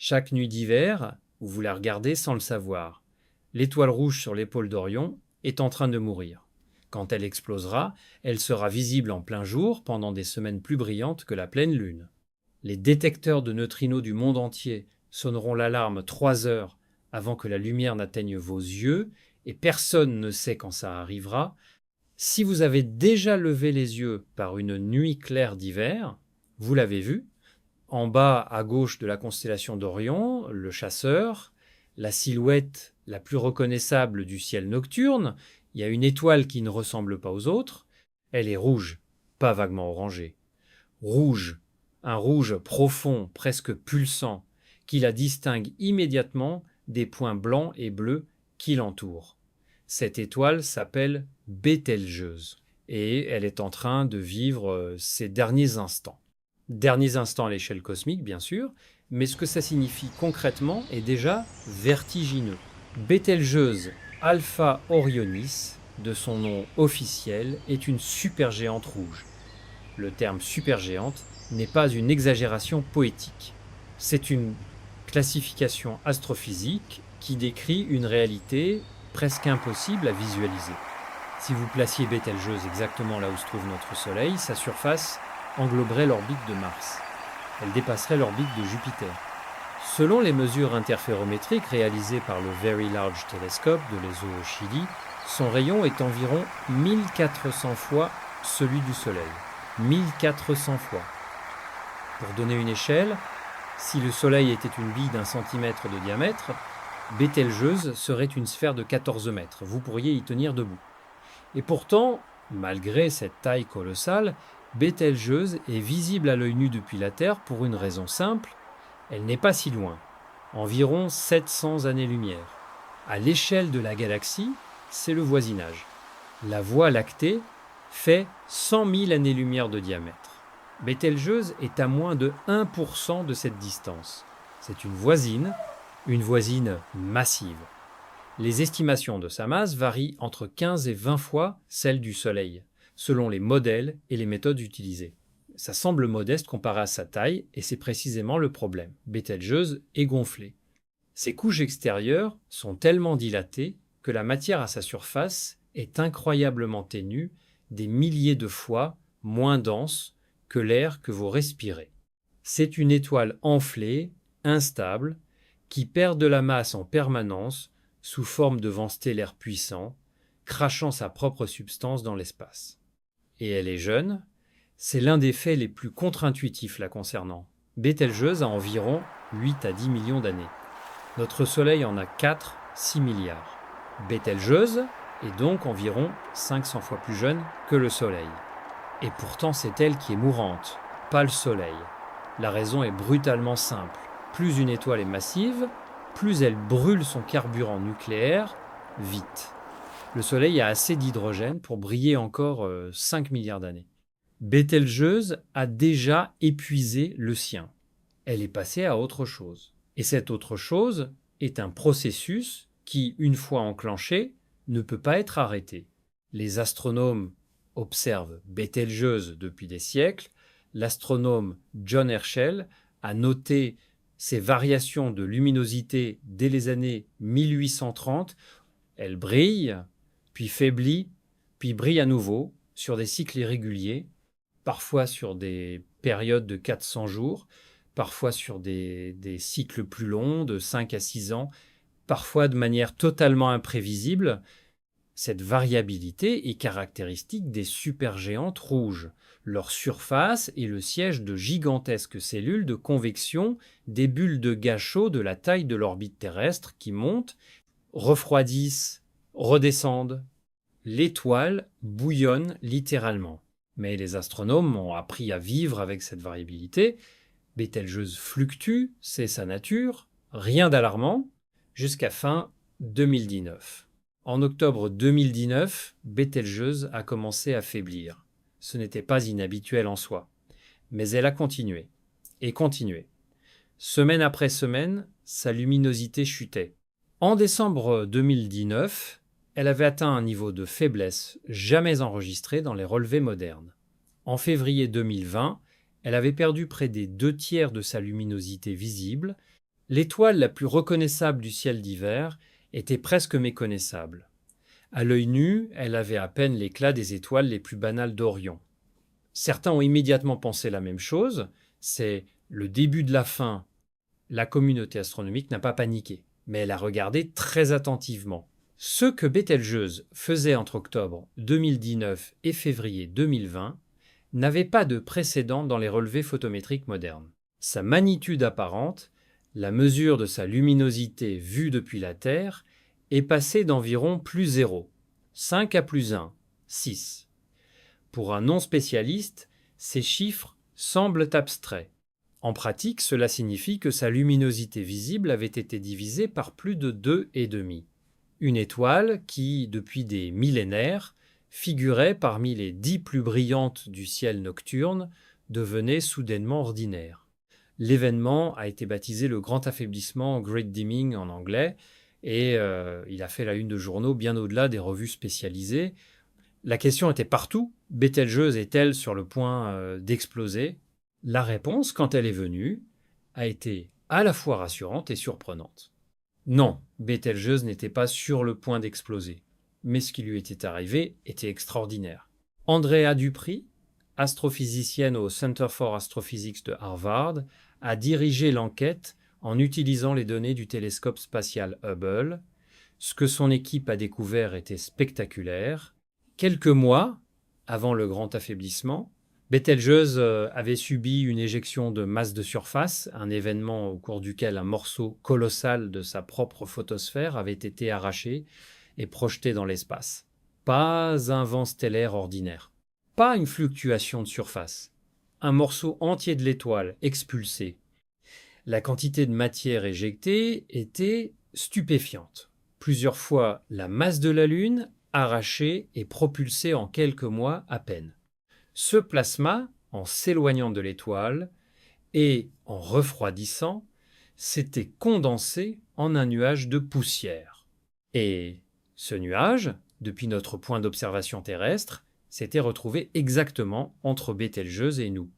Chaque nuit d'hiver, vous la regardez sans le savoir. L'étoile rouge sur l'épaule d'Orion est en train de mourir. Quand elle explosera, elle sera visible en plein jour pendant des semaines plus brillantes que la pleine lune. Les détecteurs de neutrinos du monde entier sonneront l'alarme 3 heures avant que la lumière n'atteigne vos yeux, et personne ne sait quand ça arrivera. Si vous avez déjà levé les yeux par une nuit claire d'hiver, vous l'avez vu, en bas à gauche de la constellation d'Orion, le chasseur, la silhouette la plus reconnaissable du ciel nocturne, il y a une étoile qui ne ressemble pas aux autres, elle est rouge, pas vaguement orangée. Rouge, un rouge profond, presque pulsant, qui la distingue immédiatement des points blancs et bleus qui l'entourent. Cette étoile s'appelle Bételgeuse et elle est en train de vivre ses derniers instants. Derniers instants à l'échelle cosmique, bien sûr, mais ce que ça signifie concrètement est déjà vertigineux. Bételgeuse Alpha Orionis, de son nom officiel, est une supergéante rouge. Le terme supergéante n'est pas une exagération poétique. C'est une classification astrophysique qui décrit une réalité presque impossible à visualiser. Si vous placiez Bételgeuse exactement là où se trouve notre Soleil, sa surface engloberait l'orbite de Mars. Elle dépasserait l'orbite de Jupiter. Selon les mesures interférométriques réalisées par le Very Large Telescope de l'ESO au Chili, son rayon est environ 1400 fois celui du Soleil. 1400 fois. Pour donner une échelle, si le Soleil était une bille d'1 centimètre de diamètre, Bételgeuse serait une sphère de 14 mètres. Vous pourriez y tenir debout. Et pourtant, malgré cette taille colossale, Bételgeuse est visible à l'œil nu depuis la Terre pour une raison simple, elle n'est pas si loin, environ 700 années-lumière. À l'échelle de la galaxie, c'est le voisinage. La Voie lactée fait 100 000 années-lumière de diamètre. Bételgeuse est à moins de 1% de cette distance. C'est une voisine massive. Les estimations de sa masse varient entre 15 et 20 fois celles du Soleil, selon les modèles et les méthodes utilisées. Ça semble modeste comparé à sa taille, et c'est précisément le problème. Bételgeuse est gonflée. Ses couches extérieures sont tellement dilatées que la matière à sa surface est incroyablement ténue, des milliers de fois moins dense que l'air que vous respirez. C'est une étoile enflée, instable, qui perd de la masse en permanence sous forme de vent stellaire puissant, crachant sa propre substance dans l'espace. Et elle est jeune, c'est l'un des faits les plus contre-intuitifs la concernant. Bételgeuse a environ 8 à 10 millions d'années. Notre Soleil en a 4-6 milliards. Bételgeuse est donc environ 500 fois plus jeune que le Soleil. Et pourtant c'est elle qui est mourante, pas le Soleil. La raison est brutalement simple. Plus une étoile est massive, plus elle brûle son carburant nucléaire vite. Le Soleil a assez d'hydrogène pour briller encore 5 milliards d'années. Bételgeuse a déjà épuisé le sien. Elle est passée à autre chose. Et cette autre chose est un processus qui, une fois enclenché, ne peut pas être arrêté. Les astronomes observent Bételgeuse depuis des siècles. L'astronome John Herschel a noté ces variations de luminosité dès les années 1830. Elle brille, puis faiblit, puis brille à nouveau sur des cycles irréguliers, parfois sur des périodes de 400 jours, parfois sur des cycles plus longs, de 5 à 6 ans, parfois de manière totalement imprévisible. Cette variabilité est caractéristique des supergéantes rouges. Leur surface est le siège de gigantesques cellules de convection, des bulles de gaz chaud de la taille de l'orbite terrestre qui montent, refroidissent, redescendent. L'étoile bouillonne littéralement. Mais les astronomes ont appris à vivre avec cette variabilité. Bételgeuse fluctue, c'est sa nature, rien d'alarmant, jusqu'à fin 2019. En octobre 2019, Bételgeuse a commencé à faiblir. Ce n'était pas inhabituel en soi. Mais elle a continué. Et continué. Semaine après semaine, sa luminosité chutait. En décembre 2019, elle avait atteint un niveau de faiblesse jamais enregistré dans les relevés modernes. En février 2020, elle avait perdu près des 2 tiers de sa luminosité visible L'étoile la plus reconnaissable du ciel d'hiver était presque méconnaissable. À l'œil nu, elle avait à peine l'éclat des étoiles les plus banales d'Orion. Certains ont immédiatement pensé la même chose, c'est le début de la fin. La communauté astronomique n'a pas paniqué, mais elle a regardé très attentivement. Ce que Bételgeuse faisait entre octobre 2019 et février 2020 n'avait pas de précédent dans les relevés photométriques modernes. Sa magnitude apparente, la mesure de sa luminosité vue depuis la Terre, est passée d'environ plus 0, 5 à plus 1, 6. Pour un non-spécialiste, ces chiffres semblent abstraits. En pratique, cela signifie que sa luminosité visible avait été divisée par plus de 2,5. Une étoile qui, depuis des millénaires, figurait parmi les 10 plus brillantes du ciel nocturne, devenait soudainement ordinaire. L'événement a été baptisé le grand affaiblissement, Great Dimming en anglais, et il a fait la une de journaux bien au-delà des revues spécialisées. La question était partout, Bételgeuse est-elle sur le point d'exploser? La réponse, quand elle est venue, a été à la fois rassurante et surprenante. Non, Bételgeuse n'était pas sur le point d'exploser, mais ce qui lui était arrivé était extraordinaire. Andrea Dupri, astrophysicienne au Center for Astrophysics de Harvard, a dirigé l'enquête en utilisant les données du télescope spatial Hubble. Ce que son équipe a découvert était spectaculaire. Quelques mois avant le grand affaiblissement, Bételgeuse avait subi une éjection de masse de surface, un événement au cours duquel un morceau colossal de sa propre photosphère avait été arraché et projeté dans l'espace. Pas un vent stellaire ordinaire, pas une fluctuation de surface, un morceau entier de l'étoile expulsé. La quantité de matière éjectée était stupéfiante. Plusieurs fois la masse de la Lune, arrachée et propulsée en quelques mois à peine. Ce plasma, en s'éloignant de l'étoile et en refroidissant, s'était condensé en un nuage de poussière. Et ce nuage, depuis notre point d'observation terrestre, s'était retrouvé exactement entre Bételgeuse et nous.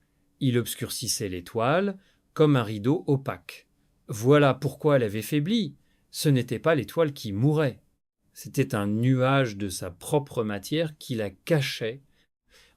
Il obscurcissait l'étoile comme un rideau opaque. Voilà pourquoi elle avait faibli. Ce n'était pas l'étoile qui mourait. C'était un nuage de sa propre matière qui la cachait.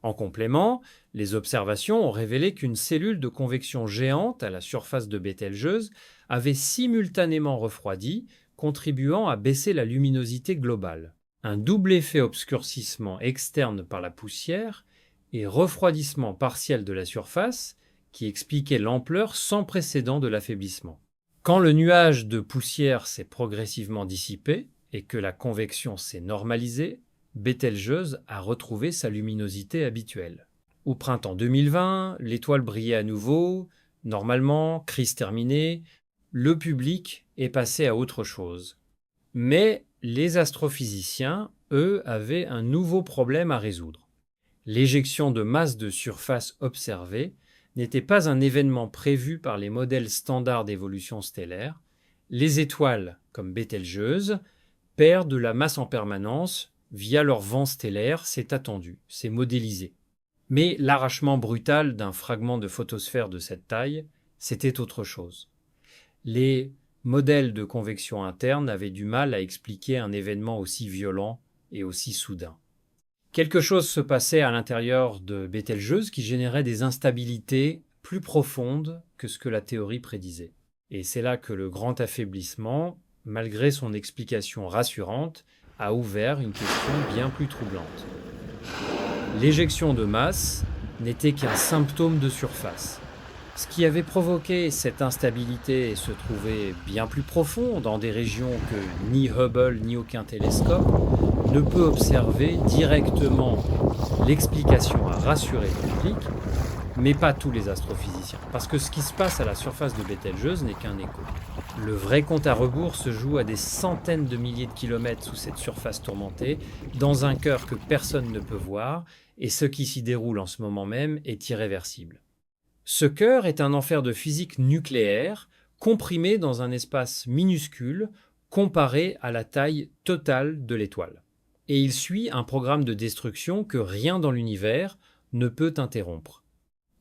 En complément, les observations ont révélé qu'une cellule de convection géante à la surface de Bételgeuse avait simultanément refroidi, contribuant à baisser la luminosité globale. Un double effet obscurcissement externe par la poussière et refroidissement partiel de la surface qui expliquait l'ampleur sans précédent de l'affaiblissement. Quand le nuage de poussière s'est progressivement dissipé et que la convection s'est normalisée, Bételgeuse a retrouvé sa luminosité habituelle. Au printemps 2020, l'étoile brillait à nouveau. Normalement, crise terminée, le public est passé à autre chose. Mais les astrophysiciens, eux, avaient un nouveau problème à résoudre. L'éjection de masse de surface observée n'était pas un événement prévu par les modèles standards d'évolution stellaire. Les étoiles, comme Bételgeuse, perdent de la masse en permanence via leur vent stellaire, c'est attendu, c'est modélisé. Mais l'arrachement brutal d'un fragment de photosphère de cette taille, c'était autre chose. Les modèles de convection interne avaient du mal à expliquer un événement aussi violent et aussi soudain. Quelque chose se passait à l'intérieur de Bételgeuse qui générait des instabilités plus profondes que ce que la théorie prédisait. Et c'est là que le grand affaiblissement, malgré son explication rassurante, a ouvert une question bien plus troublante. L'éjection de masse n'était qu'un symptôme de surface. Ce qui avait provoqué cette instabilité se trouvait bien plus profond, dans des régions que ni Hubble ni aucun télescope ne peut observer directement. L'explication a rassuré le public, mais pas tous les astrophysiciens, parce que ce qui se passe à la surface de Bételgeuse n'est qu'un écho. Le vrai compte à rebours se joue à des centaines de milliers de kilomètres sous cette surface tourmentée, dans un cœur que personne ne peut voir, et ce qui s'y déroule en ce moment même est irréversible. Ce cœur est un enfer de physique nucléaire, comprimé dans un espace minuscule, comparé à la taille totale de l'étoile. Et il suit un programme de destruction que rien dans l'univers ne peut interrompre.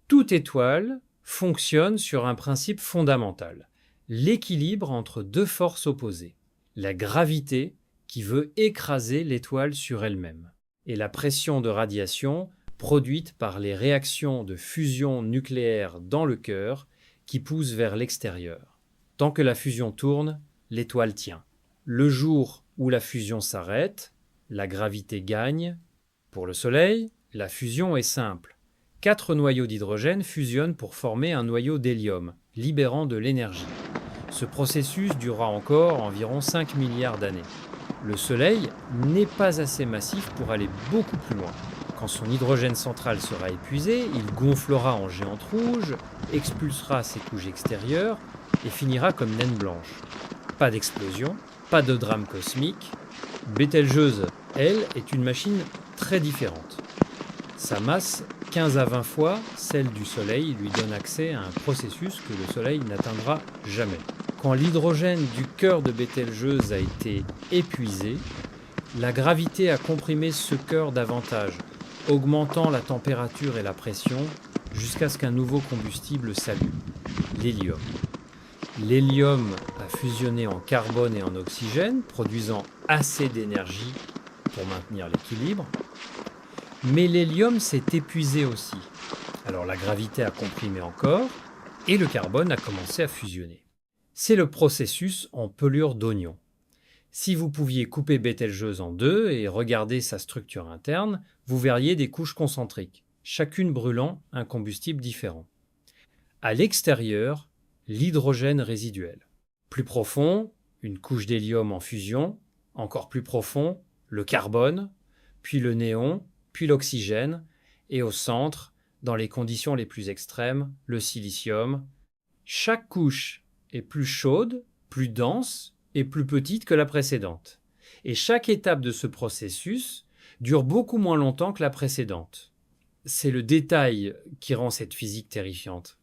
Toute étoile fonctionne sur un principe fondamental. l'équilibre entre deux forces opposées, la gravité qui veut écraser l'étoile sur elle-même, et la pression de radiation produite par les réactions de fusion nucléaire dans le cœur qui poussent vers l'extérieur. Tant que la fusion tourne, l'étoile tient. Le jour où la fusion s'arrête, la gravité gagne. Pour le Soleil, la fusion est simple. 4 noyaux d'hydrogène fusionnent pour former un noyau d'hélium, libérant de l'énergie. Ce processus durera encore environ 5 milliards d'années. Le Soleil n'est pas assez massif pour aller beaucoup plus loin. Quand son hydrogène central sera épuisé, il gonflera en géante rouge, expulsera ses couches extérieures et finira comme naine blanche. Pas d'explosion, pas de drame cosmique. Bételgeuse, elle, est une machine très différente. Sa masse, 15 à 20 fois celle du Soleil, lui donne accès à un processus que le Soleil n'atteindra jamais. Quand l'hydrogène du cœur de Bételgeuse a été épuisé, la gravité a comprimé ce cœur davantage, augmentant la température et la pression jusqu'à ce qu'un nouveau combustible s'allume, l'hélium. L'hélium a fusionné en carbone et en oxygène, produisant assez d'énergie pour maintenir l'équilibre. Mais l'hélium s'est épuisé aussi. Alors la gravité a comprimé encore et le carbone a commencé à fusionner. C'est le processus en pelure d'oignon. Si vous pouviez couper Bételgeuse en deux et regarder sa structure interne, vous verriez des couches concentriques, chacune brûlant un combustible différent. À l'extérieur, l'hydrogène résiduel. Plus profond, une couche d'hélium en fusion, encore plus profond, le carbone, puis le néon, puis l'oxygène, et au centre, dans les conditions les plus extrêmes, le silicium. Chaque couche est plus chaude, plus dense et plus petite que la précédente. Et chaque étape de ce processus dure beaucoup moins longtemps que la précédente. C'est le détail qui rend cette physique terrifiante.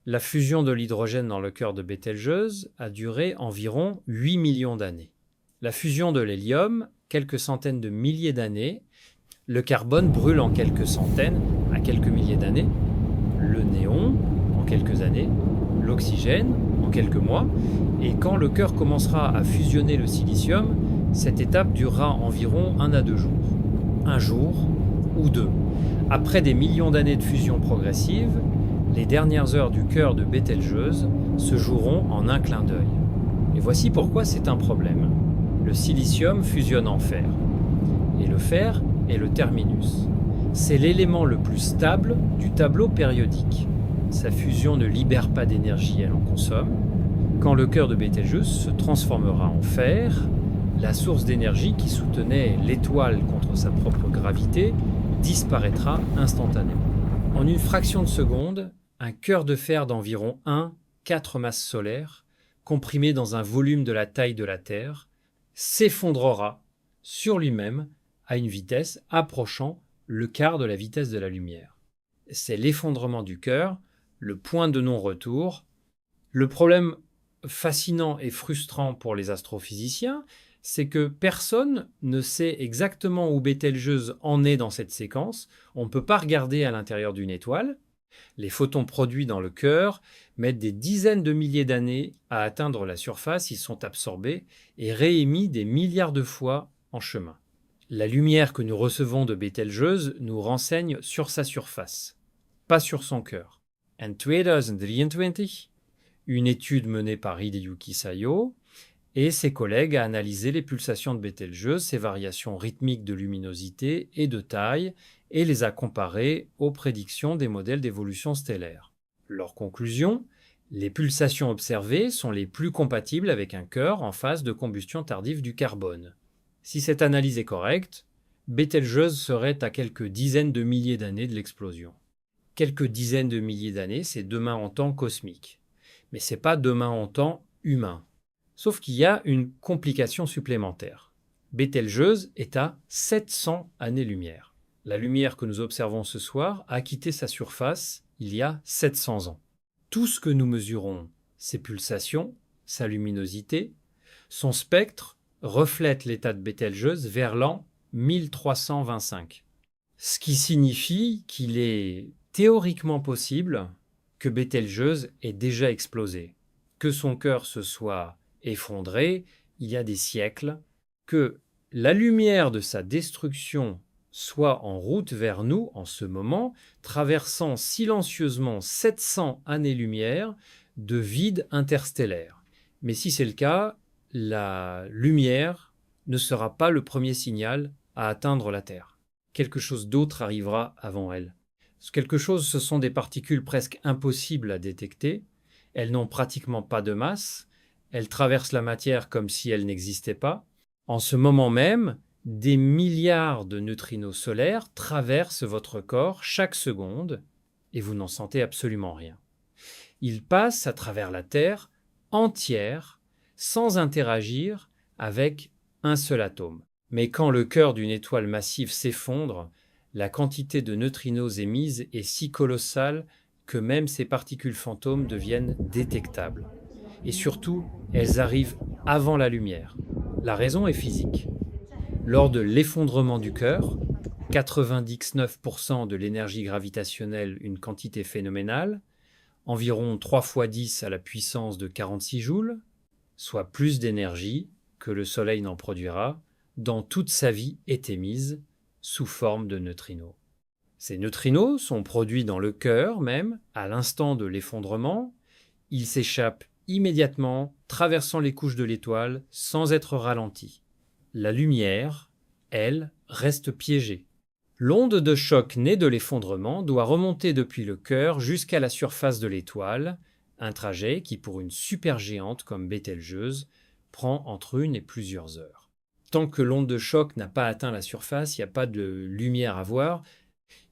La fusion de l'hydrogène dans le cœur de Bételgeuse a duré environ 8 millions d'années. La fusion de l'hélium, quelques centaines de milliers d'années. Le carbone brûle en quelques centaines à quelques milliers d'années. Le néon en quelques années. L'oxygène en quelques mois. Et quand le cœur commencera à fusionner le silicium, cette étape durera environ 1 à 2 jours. Un jour ou deux. Après des millions d'années de fusion progressive, les dernières heures du cœur de Bételgeuse se joueront en un clin d'œil. Et voici pourquoi c'est un problème. Le silicium fusionne en fer. Et le fer est le terminus. C'est l'élément le plus stable du tableau périodique. Sa fusion ne libère pas d'énergie, elle en consomme. Quand le cœur de Bételgeuse se transformera en fer, la source d'énergie qui soutenait l'étoile contre sa propre gravité disparaîtra instantanément. En une fraction de seconde, un cœur de fer d'environ 4 masses solaires, comprimé dans un volume de la taille de la Terre, s'effondrera sur lui-même à une vitesse approchant le quart de la vitesse de la lumière. C'est l'effondrement du cœur, le point de non-retour. Le problème fascinant et frustrant pour les astrophysiciens, c'est que personne ne sait exactement où Bételgeuse en est dans cette séquence. On ne peut pas regarder à l'intérieur d'une étoile. Les photons produits dans le cœur mettent des dizaines de milliers d'années à atteindre la surface, ils sont absorbés et réémis des milliards de fois en chemin. La lumière que nous recevons de Bételgeuse nous renseigne sur sa surface, pas sur son cœur. En 2023, une étude menée par Hideyuki Sayo et ses collègues a analysé les pulsations de Bételgeuse, ses variations rythmiques de luminosité et de taille, et les a comparées aux prédictions des modèles d'évolution stellaire. Leur conclusion, les pulsations observées sont les plus compatibles avec un cœur en phase de combustion tardive du carbone. Si cette analyse est correcte, Bételgeuse serait à quelques dizaines de milliers d'années de l'explosion. Quelques dizaines de milliers d'années, c'est demain en temps cosmique. Mais c'est pas demain en temps humain. Sauf qu'il y a une complication supplémentaire. Bételgeuse est à 700 années-lumière. La lumière que nous observons ce soir a quitté sa surface il y a 700 ans. Tout ce que nous mesurons, ses pulsations, sa luminosité, son spectre, reflète l'état de Bételgeuse vers l'an 1325. Ce qui signifie qu'il est théoriquement possible que Bételgeuse ait déjà explosé. que son cœur se soit effondré il y a des siècles, que la lumière de sa destruction soit en route vers nous en ce moment, traversant silencieusement 700 années-lumière de vide interstellaire. Mais si c'est le cas, la lumière ne sera pas le premier signal à atteindre la Terre. Quelque chose d'autre arrivera avant elle. Quelque chose, ce sont des particules presque impossibles à détecter. Elles n'ont pratiquement pas de masse. Elles traversent la matière comme si elle n'existait pas. En ce moment même, des milliards de neutrinos solaires traversent votre corps chaque seconde et vous n'en sentez absolument rien. Ils passent à travers la Terre entière sans interagir avec un seul atome. Mais quand le cœur d'une étoile massive s'effondre, la quantité de neutrinos émise est si colossale que même ces particules fantômes deviennent détectables. Et surtout, elles arrivent avant la lumière. La raison est physique. Lors de l'effondrement du cœur, 99% de l'énergie gravitationnelle, une quantité phénoménale, environ 3 fois 10 à la puissance de 46 joules, soit plus d'énergie que le Soleil n'en produira, dans toute sa vie est émise sous forme de neutrinos. Ces neutrinos sont produits dans le cœur même, à l'instant de l'effondrement. Ils s'échappent immédiatement, traversant les couches de l'étoile sans être ralentis. La lumière, elle, reste piégée. L'onde de choc née de l'effondrement doit remonter depuis le cœur jusqu'à la surface de l'étoile, un trajet qui, pour une supergéante comme Bételgeuse, prend entre 1 et plusieurs heures. Tant que l'onde de choc n'a pas atteint la surface, il n'y a pas de lumière à voir.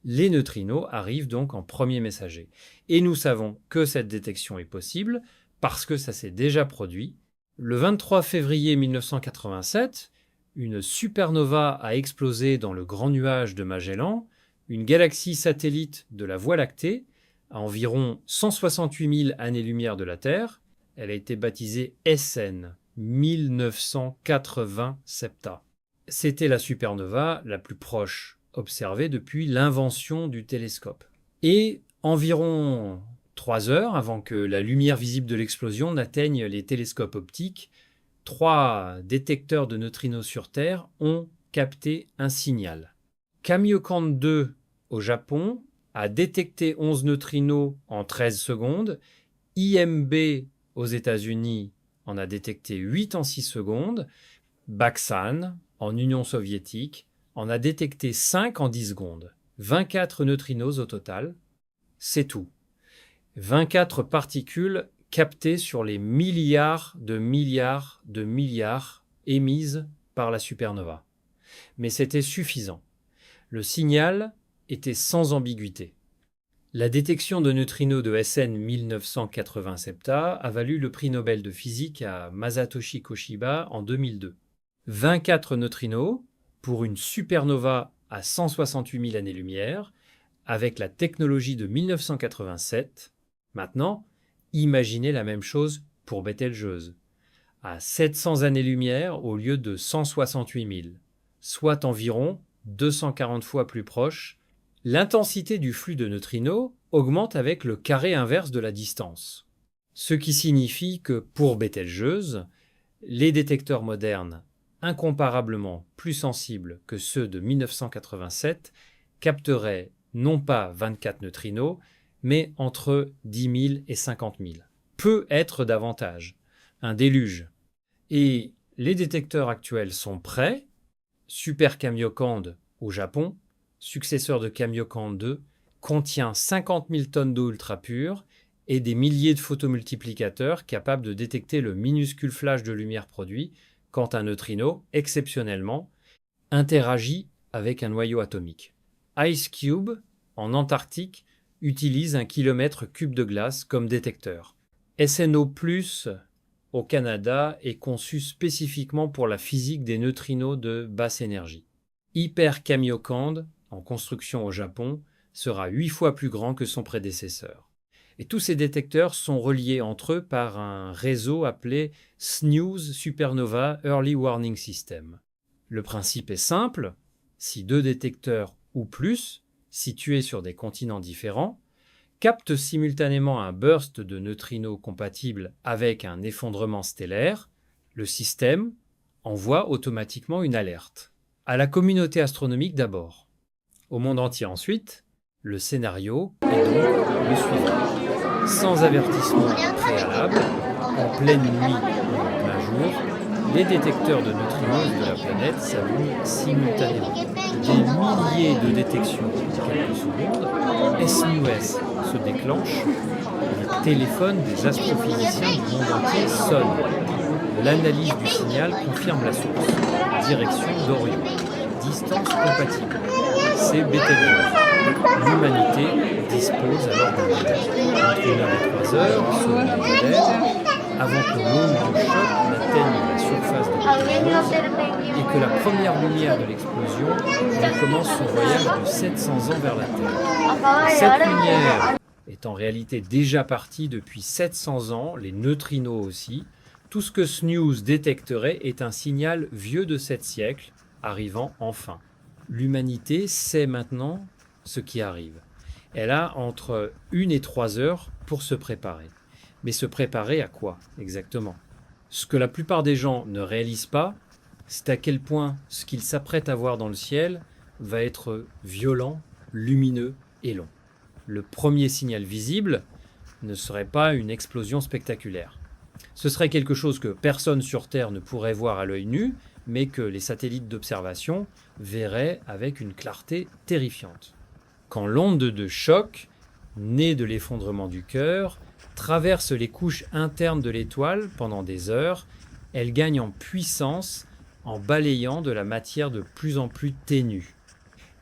Les neutrinos arrivent donc en premier messager. Et nous savons que cette détection est possible parce que ça s'est déjà produit. Le 23 février 1987, une supernova a explosé dans le Grand Nuage de Magellan, une galaxie satellite de la Voie lactée, à environ 168 000 années-lumière de la Terre. Elle a été baptisée SN 1980 Septa. C'était la supernova la plus proche observée depuis l'invention du télescope. Et environ 3 heures avant que la lumière visible de l'explosion n'atteigne les télescopes optiques, 3 détecteurs de neutrinos sur Terre ont capté un signal. Kamiokande 2 au Japon a détecté 11 neutrinos en 13 secondes. IMB aux États-Unis en a détecté 8 en 6 secondes. Baksan, en Union soviétique, en a détecté 5 en 10 secondes. 24 neutrinos au total, c'est tout. 24 particules captées sur les milliards de milliards de milliards émises par la supernova. Mais c'était suffisant. Le signal était sans ambiguïté. La détection de neutrinos de SN 1980 Septa a valu le prix Nobel de physique à Masatoshi Koshiba en 2002. 24 neutrinos pour une supernova à 168 000 années-lumière avec la technologie de 1987. Maintenant, imaginez la même chose pour Bételgeuse, à 700 années-lumière au lieu de 168 000, soit environ 240 fois plus proche. L'intensité du flux de neutrinos augmente avec le carré inverse de la distance. Ce qui signifie que pour Bételgeuse, les détecteurs modernes, incomparablement plus sensibles que ceux de 1987, capteraient non pas 24 neutrinos, mais entre 10 000 et 50 000. Peut être davantage. Un déluge. Et les détecteurs actuels sont prêts. Super Kamiokande au Japon, successeur de Kamiokande 2, contient 50 000 tonnes d'eau ultra pure et des milliers de photomultiplicateurs capables de détecter le minuscule flash de lumière produit quand un neutrino, exceptionnellement, interagit avec un noyau atomique. IceCube, en Antarctique, utilise 1 km3 de glace comme détecteur. SNO+, au Canada, est conçu spécifiquement pour la physique des neutrinos de basse énergie. Hyper Kamiokande, en construction au Japon, sera 8 fois plus grand que son prédécesseur. Et tous ces détecteurs sont reliés entre eux par un réseau appelé SNEWS Supernova Early Warning System. Le principe est simple, si 2 détecteurs ou plus, situés sur des continents différents, capte simultanément un burst de neutrinos compatible avec un effondrement stellaire, le système envoie automatiquement une alerte. À la communauté astronomique d'abord. Au monde entier ensuite, le scénario est donc le suivant. Sans avertissement préalable, en pleine nuit ou en plein jour, les détecteurs de neutrinos de la planète s'allument simultanément. Des milliers de détections en quelques secondes, SNUS se déclenche, les téléphones des astrophysiciens du monde entier sonnent. L'analyse du signal confirme la source. Direction d'Orion. Distance compatible. C'est Betelgeuse. L'humanité dispose alors d'un délai. Entre 1 heure et 3 heures, selon le modèle, avant que l'onde de choc n'atteigne la surface de Betelgeuse et que la première lumière de l'explosion ne commence son voyage de 700 ans vers la Terre. Cette lumière est en réalité déjà partie depuis 700 ans, les neutrinos aussi. Tout ce que SNUS détecterait est un signal vieux de 7 siècles, arrivant enfin. L'humanité sait maintenant ce qui arrive. Elle a entre 1 et 3 heures pour se préparer. Mais se préparer à quoi exactement? Ce que la plupart des gens ne réalisent pas, c'est à quel point ce qu'ils s'apprêtent à voir dans le ciel va être violent, lumineux et long. Le premier signal visible ne serait pas une explosion spectaculaire. Ce serait quelque chose que personne sur Terre ne pourrait voir à l'œil nu, mais que les satellites d'observation verraient avec une clarté terrifiante. Quand l'onde de choc, née de l'effondrement du cœur, traverse les couches internes de l'étoile pendant des heures, elle gagne en puissance en balayant de la matière de plus en plus ténue.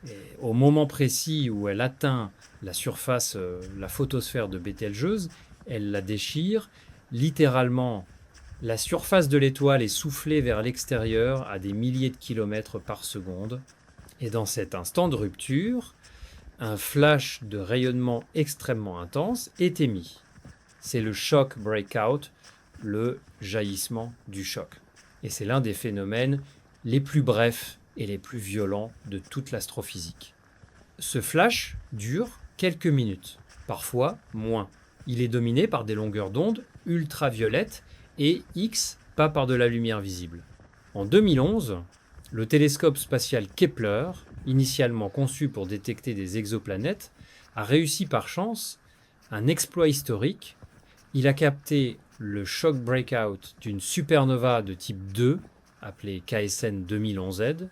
Et au moment précis où elle atteint la surface, la photosphère de Betelgeuse, elle la déchire. Littéralement, la surface de l'étoile est soufflée vers l'extérieur à des milliers de kilomètres par seconde. Et dans cet instant de rupture, un flash de rayonnement extrêmement intense est émis. C'est le shock breakout, le jaillissement du choc. Et c'est l'un des phénomènes les plus brefs et les plus violents de toute l'astrophysique. Ce flash dure quelques minutes, parfois moins. Il est dominé par des longueurs d'onde ultraviolettes et X, pas par de la lumière visible. En 2011, le télescope spatial Kepler, initialement conçu pour détecter des exoplanètes, a réussi par chance un exploit historique. Il a capté le shock breakout d'une supernova de type 2, appelée KSN 2011Z,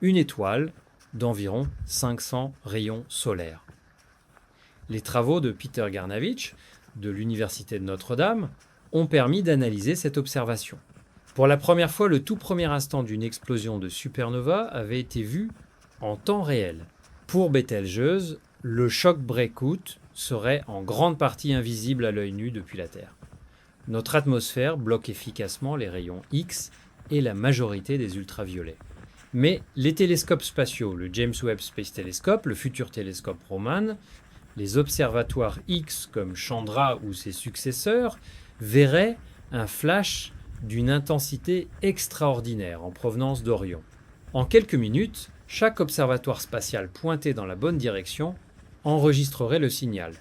une étoile d'environ 500 rayons solaires. Les travaux de Peter Garnavich, de l'Université de Notre-Dame, ont permis d'analyser cette observation. Pour la première fois, le tout premier instant d'une explosion de supernova avait été vu en temps réel. Pour Betelgeuse, le choc breakout serait en grande partie invisible à l'œil nu depuis la Terre. Notre atmosphère bloque efficacement les rayons X et la majorité des ultraviolets. Mais les télescopes spatiaux, le James Webb Space Telescope, le futur télescope Roman, les observatoires X comme Chandra ou ses successeurs, verraient un flash d'une intensité extraordinaire en provenance d'Orion. En quelques minutes, chaque observatoire spatial pointé dans la bonne direction enregistrerait le signal.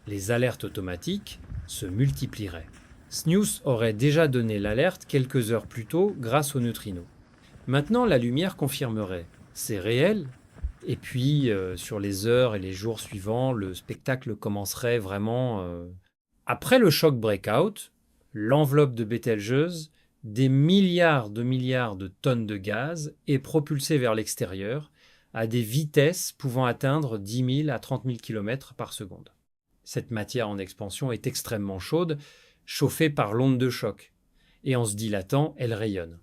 Les alertes automatiques se multiplieraient. SNUS aurait déjà donné l'alerte quelques heures plus tôt grâce aux neutrinos. Maintenant, la lumière confirmerait. C'est réel. Et puis, sur les heures et les jours suivants, le spectacle commencerait vraiment. Après le choc breakout, l'enveloppe de Betelgeuse, des milliards de tonnes de gaz est propulsée vers l'extérieur à des vitesses pouvant atteindre 10 000 à 30 000 km par seconde. Cette matière en expansion est extrêmement chaude, chauffée par l'onde de choc. Et en se dilatant, elle rayonne.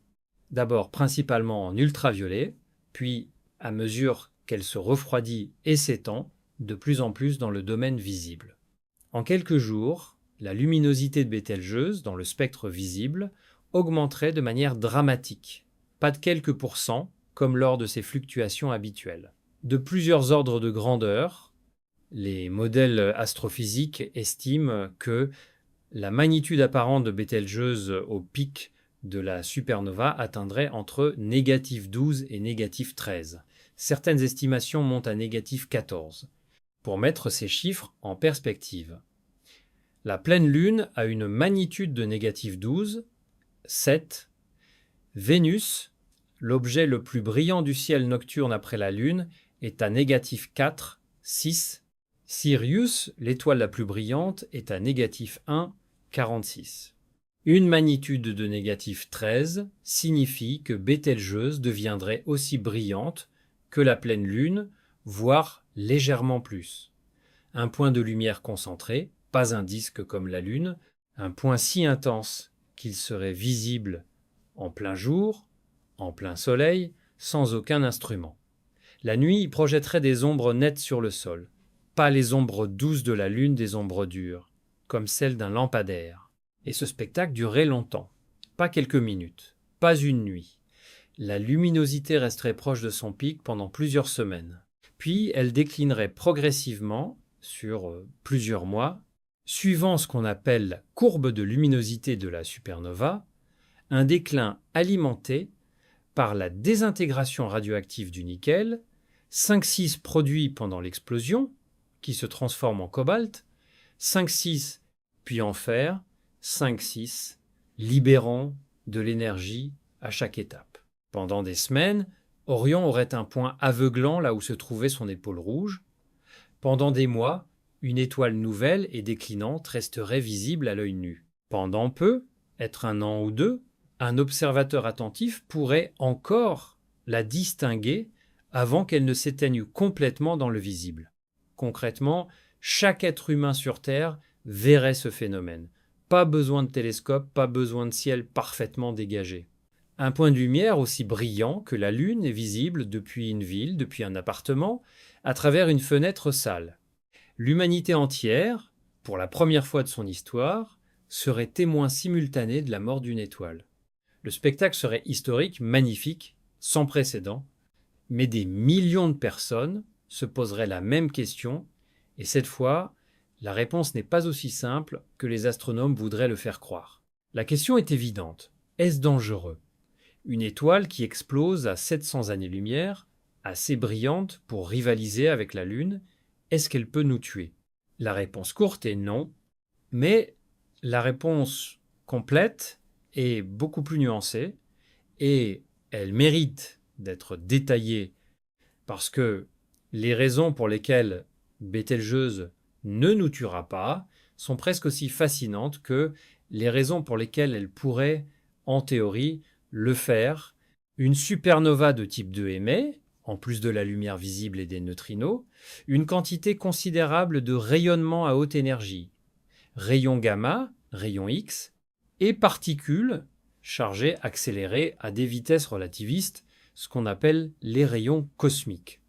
D'abord principalement en ultraviolet, puis à mesure qu'elle se refroidit et s'étend, de plus en plus dans le domaine visible. En quelques jours, la luminosité de Betelgeuse dans le spectre visible augmenterait de manière dramatique, pas de quelques pourcents, comme lors de ses fluctuations habituelles. De plusieurs ordres de grandeur, les modèles astrophysiques estiment que la magnitude apparente de Betelgeuse au pic de la supernova atteindrait entre -12 et -13. Certaines estimations montent à -14. pour mettre ces chiffres en perspective. La pleine lune a une magnitude de négative 12, 7. Vénus, l'objet le plus brillant du ciel nocturne après la lune, est à négative 4, 6. Sirius, l'étoile la plus brillante, est à négative 1, 46. Une magnitude de négative 13 signifie que Bételgeuse deviendrait aussi brillante que la pleine lune, voire légèrement plus. Un point de lumière concentré, pas un disque comme la lune, un point si intense qu'il serait visible en plein jour, en plein soleil, sans aucun instrument. La nuit projetterait des ombres nettes sur le sol, pas les ombres douces de la lune, des ombres dures, comme celles d'un lampadaire. Et ce spectacle durerait longtemps, pas quelques minutes, pas une nuit. La luminosité resterait proche de son pic pendant plusieurs semaines. Puis elle déclinerait progressivement sur plusieurs mois, suivant ce qu'on appelle la courbe de luminosité de la supernova, un déclin alimenté par la désintégration radioactive du nickel, 5,6 produit pendant l'explosion, qui se transforme en cobalt, 5,6 puis en fer, 5,6 libérant de l'énergie à chaque étape. Pendant des semaines, Orion aurait un point aveuglant là où se trouvait son épaule rouge. Pendant des mois, une étoile nouvelle et déclinante resterait visible à l'œil nu. Pendant peu, être un an ou deux, un observateur attentif pourrait encore la distinguer avant qu'elle ne s'éteigne complètement dans le visible. Concrètement, chaque être humain sur Terre verrait ce phénomène. Pas besoin de télescope, pas besoin de ciel parfaitement dégagé. Un point de lumière aussi brillant que la Lune est visible depuis une ville, depuis un appartement, à travers une fenêtre sale. L'humanité entière, pour la première fois de son histoire, serait témoin simultané de la mort d'une étoile. Le spectacle serait historique, magnifique, sans précédent, mais des millions de personnes se poseraient la même question, et cette fois, la réponse n'est pas aussi simple que les astronomes voudraient le faire croire. La question est évidente. Est-ce dangereux ? Une étoile qui explose à 700 années-lumière, assez brillante pour rivaliser avec la Lune, est-ce qu'elle peut nous tuer ? La réponse courte est non, mais la réponse complète est beaucoup plus nuancée et elle mérite d'être détaillée parce que les raisons pour lesquelles Bételgeuse ne nous tuera pas sont presque aussi fascinantes que les raisons pour lesquelles elle pourrait, en théorie, le faire. Une supernova de type 2 émet, en plus de la lumière visible et des neutrinos, une quantité considérable de rayonnement à haute énergie, rayons gamma, rayons X, et particules chargées accélérées à des vitesses relativistes, ce qu'on appelle les rayons cosmiques.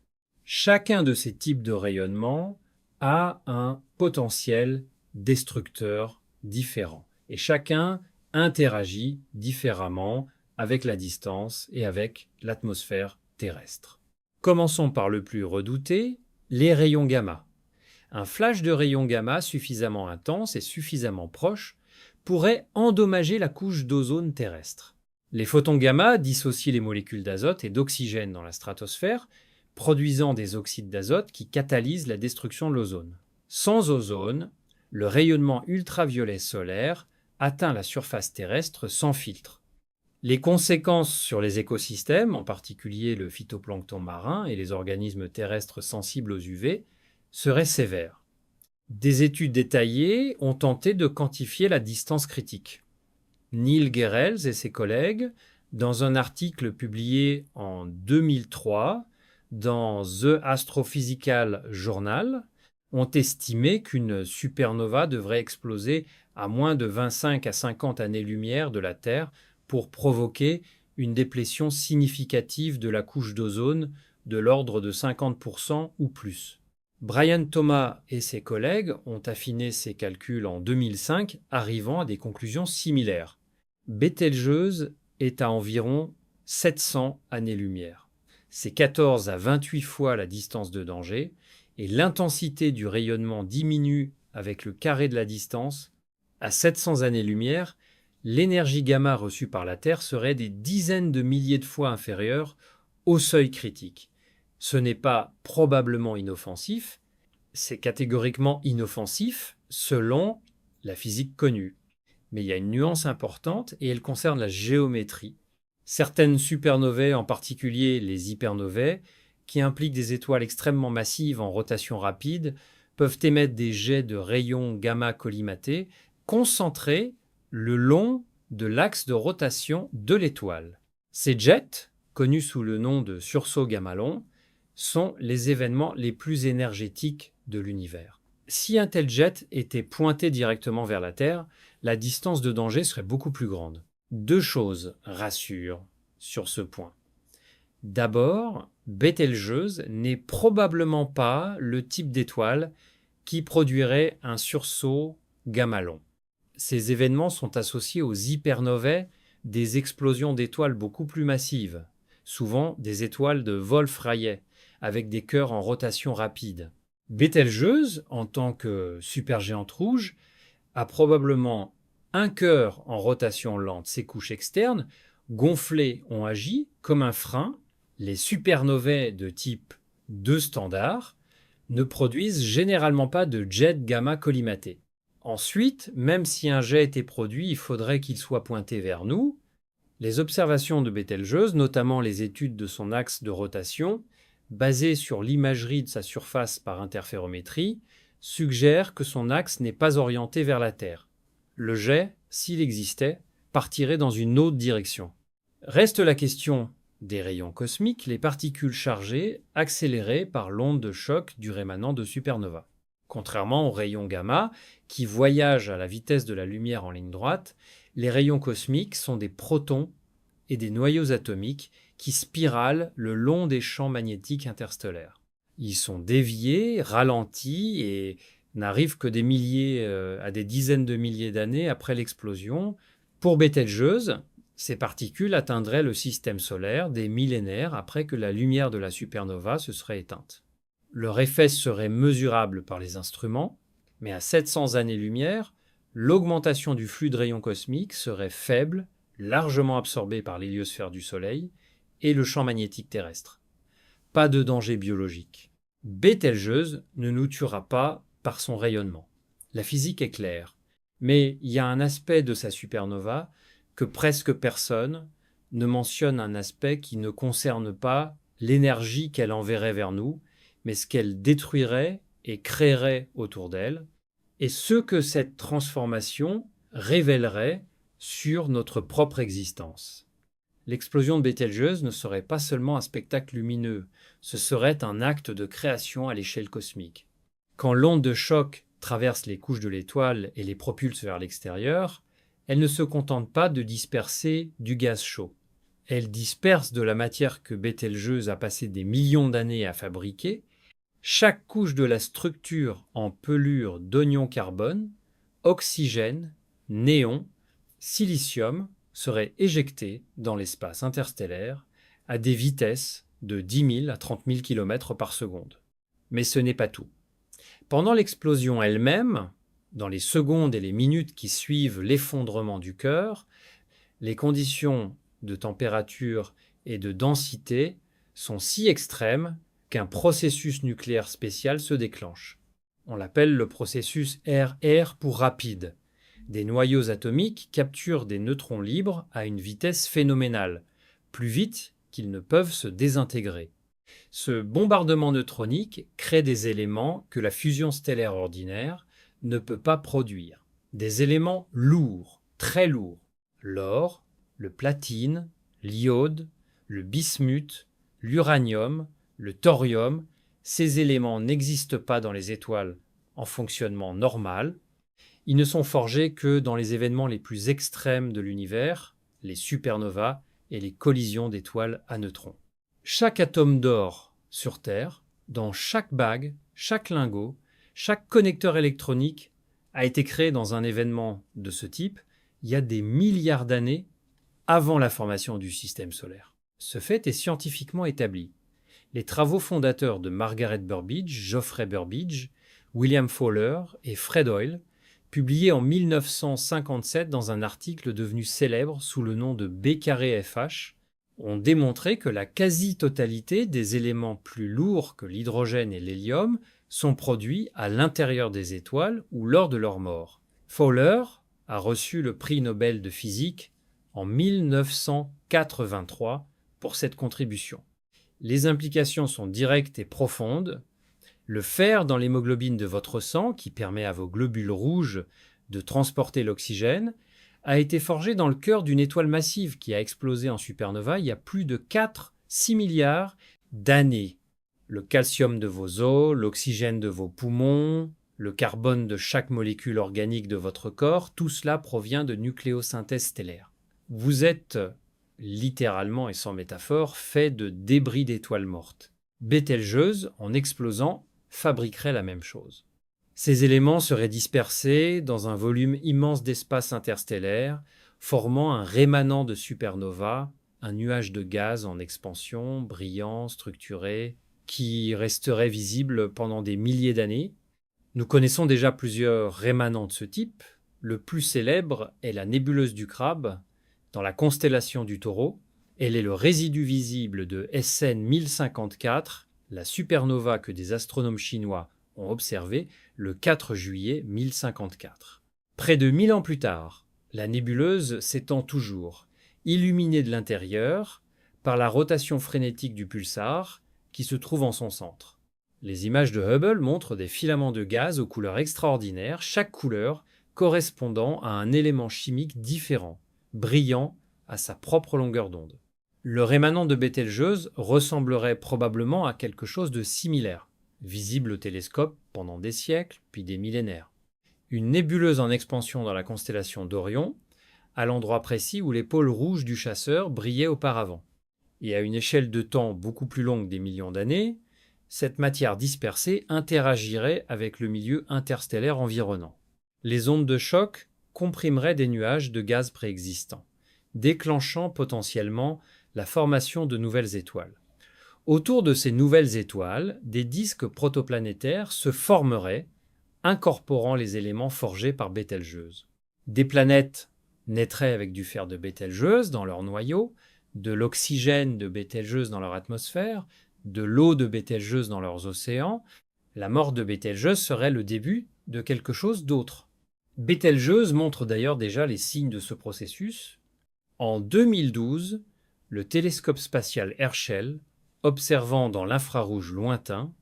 Chacun de ces types de rayonnement a un potentiel destructeur différent, et chacun interagit différemment avec la distance et avec l'atmosphère terrestre. Commençons par le plus redouté, les rayons gamma. Un flash de rayons gamma suffisamment intense et suffisamment proche pourrait endommager la couche d'ozone terrestre. Les photons gamma dissocient les molécules d'azote et d'oxygène dans la stratosphère, produisant des oxydes d'azote qui catalysent la destruction de l'ozone. Sans ozone, le rayonnement ultraviolet solaire atteint la surface terrestre sans filtre. Les conséquences sur les écosystèmes, en particulier le phytoplancton marin et les organismes terrestres sensibles aux UV, seraient sévères. Des études détaillées ont tenté de quantifier la distance critique. Neil Gehrels et ses collègues, dans un article publié en 2003 dans The Astrophysical Journal, ont estimé qu'une supernova devrait exploser à moins de 25 à 50 années-lumière de la Terre pour provoquer une déplétion significative de la couche d'ozone de l'ordre de 50% ou plus. Brian Thomas et ses collègues ont affiné ces calculs en 2005, arrivant à des conclusions similaires. Bételgeuse est à environ 700 années-lumière. C'est 14 à 28 fois la distance de danger, et l'intensité du rayonnement diminue avec le carré de la distance. À 700 années-lumière, l'énergie gamma reçue par la Terre serait des dizaines de milliers de fois inférieure au seuil critique. Ce n'est pas probablement inoffensif, C'est catégoriquement inoffensif selon la physique connue. Mais il y a une nuance importante et elle concerne la géométrie. Certaines supernovae, en particulier les hypernovae, qui impliquent des étoiles extrêmement massives en rotation rapide, peuvent émettre des jets de rayons gamma collimatés concentrés le long de l'axe de rotation de l'étoile. Ces jets, connus sous le nom de sursauts gamma longs, sont les événements les plus énergétiques de l'univers. Si un tel jet était pointé directement vers la Terre, la distance de danger serait beaucoup plus grande. Deux choses rassurent sur ce point. D'abord, Bételgeuse n'est probablement pas le type d'étoile qui produirait un sursaut gamma long. Ces événements sont associés aux hypernovae, des explosions d'étoiles beaucoup plus massives, souvent des étoiles de Wolf-Rayet, avec des cœurs en rotation rapide. Bételgeuse, en tant que supergéante rouge, a probablement un cœur en rotation lente. Ses couches externes, gonflées, ont agi comme un frein. Les supernovae de type 2 standard ne produisent généralement pas de jet gamma collimaté. Ensuite, même si un jet est produit, il faudrait qu'il soit pointé vers nous. Les observations de Bételgeuse, notamment les études de son axe de rotation, basées sur l'imagerie de sa surface par interférométrie, suggèrent que son axe n'est pas orienté vers la Terre. Le jet, s'il existait, partirait dans une autre direction. Reste la question des rayons cosmiques, les particules chargées accélérées par l'onde de choc du rémanent de supernova. Contrairement aux rayons gamma, qui voyagent à la vitesse de la lumière en ligne droite, les rayons cosmiques sont des protons et des noyaux atomiques qui spiralent le long des champs magnétiques interstellaires. Ils sont déviés, ralentis et n'arrivent que des milliers à des dizaines de milliers d'années après l'explosion. Pour Bételgeuse, ces particules atteindraient le système solaire des millénaires après que la lumière de la supernova se serait éteinte. Leur effet serait mesurable par les instruments, mais à 700 années-lumière, l'augmentation du flux de rayons cosmiques serait faible, largement absorbée par l'héliosphère du Soleil et le champ magnétique terrestre. Pas de danger biologique. Bételgeuse ne nous tuera pas par son rayonnement. La physique est claire, mais il y a un aspect de sa supernova que presque personne ne mentionne, un aspect qui ne concerne pas l'énergie qu'elle enverrait vers nous, mais ce qu'elle détruirait et créerait autour d'elle, et ce que cette transformation révélerait sur notre propre existence. L'explosion de Bételgeuse ne serait pas seulement un spectacle lumineux, ce serait un acte de création à l'échelle cosmique. Quand l'onde de choc traverse les couches de l'étoile et les propulse vers l'extérieur, elle ne se contente pas de disperser du gaz chaud. Elle disperse de la matière que Bételgeuse a passé des millions d'années à fabriquer. Chaque couche de la structure en pelure d'oignon carbone, oxygène, néon, silicium serait éjectée dans l'espace interstellaire à des vitesses de 10 000 à 30 000 km par seconde. Mais ce n'est pas tout. Pendant l'explosion elle-même, dans les secondes et les minutes qui suivent l'effondrement du cœur, les conditions de température et de densité sont si extrêmes qu'un processus nucléaire spécial se déclenche. On l'appelle le processus RR pour rapide. Des noyaux atomiques capturent des neutrons libres à une vitesse phénoménale, plus vite qu'ils ne peuvent se désintégrer. Ce bombardement neutronique crée des éléments que la fusion stellaire ordinaire ne peut pas produire. Des éléments lourds, très lourds. L'or, le platine, l'iode, le bismuth, l'uranium, le thorium, ces éléments n'existent pas dans les étoiles en fonctionnement normal. Ils ne sont forgés que dans les événements les plus extrêmes de l'univers, les supernovas et les collisions d'étoiles à neutrons. Chaque atome d'or sur Terre, dans chaque bague, chaque lingot, chaque connecteur électronique a été créé dans un événement de ce type il y a des milliards d'années avant la formation du système solaire. Ce fait est scientifiquement établi. Les travaux fondateurs de Margaret Burbidge, Geoffrey Burbidge, William Fowler et Fred Hoyle, publiés en 1957 dans un article devenu célèbre sous le nom de B²FH, ont démontré que la quasi-totalité des éléments plus lourds que l'hydrogène et l'hélium sont produits à l'intérieur des étoiles ou lors de leur mort. Fowler a reçu le prix Nobel de physique en 1983 pour cette contribution. Les implications sont directes et profondes. Le fer dans l'hémoglobine de votre sang, qui permet à vos globules rouges de transporter l'oxygène, a été forgé dans le cœur d'une étoile massive qui a explosé en supernova il y a plus de 4-6 milliards d'années. Le calcium de vos os, l'oxygène de vos poumons, le carbone de chaque molécule organique de votre corps, tout cela provient de nucléosynthèse stellaire. Vous êtes, littéralement et sans métaphore, fait de débris d'étoiles mortes. Bételgeuse, en explosant, fabriquerait la même chose. Ces éléments seraient dispersés dans un volume immense d'espace interstellaire, formant un rémanent de supernova, un nuage de gaz en expansion, brillant, structuré, qui resterait visible pendant des milliers d'années. Nous connaissons déjà plusieurs rémanents de ce type. Le plus célèbre est la nébuleuse du Crabe, dans la constellation du Taureau. Elle est le résidu visible de SN 1054, la supernova que des astronomes chinois ont observée le 4 juillet 1054. Près de 1000 ans plus tard, la nébuleuse s'étend toujours, illuminée de l'intérieur par la rotation frénétique du pulsar qui se trouve en son centre. Les images de Hubble montrent des filaments de gaz aux couleurs extraordinaires, chaque couleur correspondant à un élément chimique différent, brillant à sa propre longueur d'onde. Le rémanent de Bételgeuse ressemblerait probablement à quelque chose de similaire, visible au télescope pendant des siècles, puis des millénaires. Une nébuleuse en expansion dans la constellation d'Orion, à l'endroit précis où les pôles rouges du chasseur brillaient auparavant. Et à une échelle de temps beaucoup plus longue des millions d'années, cette matière dispersée interagirait avec le milieu interstellaire environnant. Les ondes de choc comprimeraient des nuages de gaz préexistants, déclenchant potentiellement la formation de nouvelles étoiles. Autour de ces nouvelles étoiles, des disques protoplanétaires se formeraient, incorporant les éléments forgés par Bételgeuse. Des planètes naîtraient avec du fer de Bételgeuse dans leur noyau, de l'oxygène de Bételgeuse dans leur atmosphère, de l'eau de Bételgeuse dans leurs océans. La mort de Bételgeuse serait le début de quelque chose d'autre. Bételgeuse montre d'ailleurs déjà les signes de ce processus. En 2012, le télescope spatial Herschel, observant dans l'infrarouge lointain,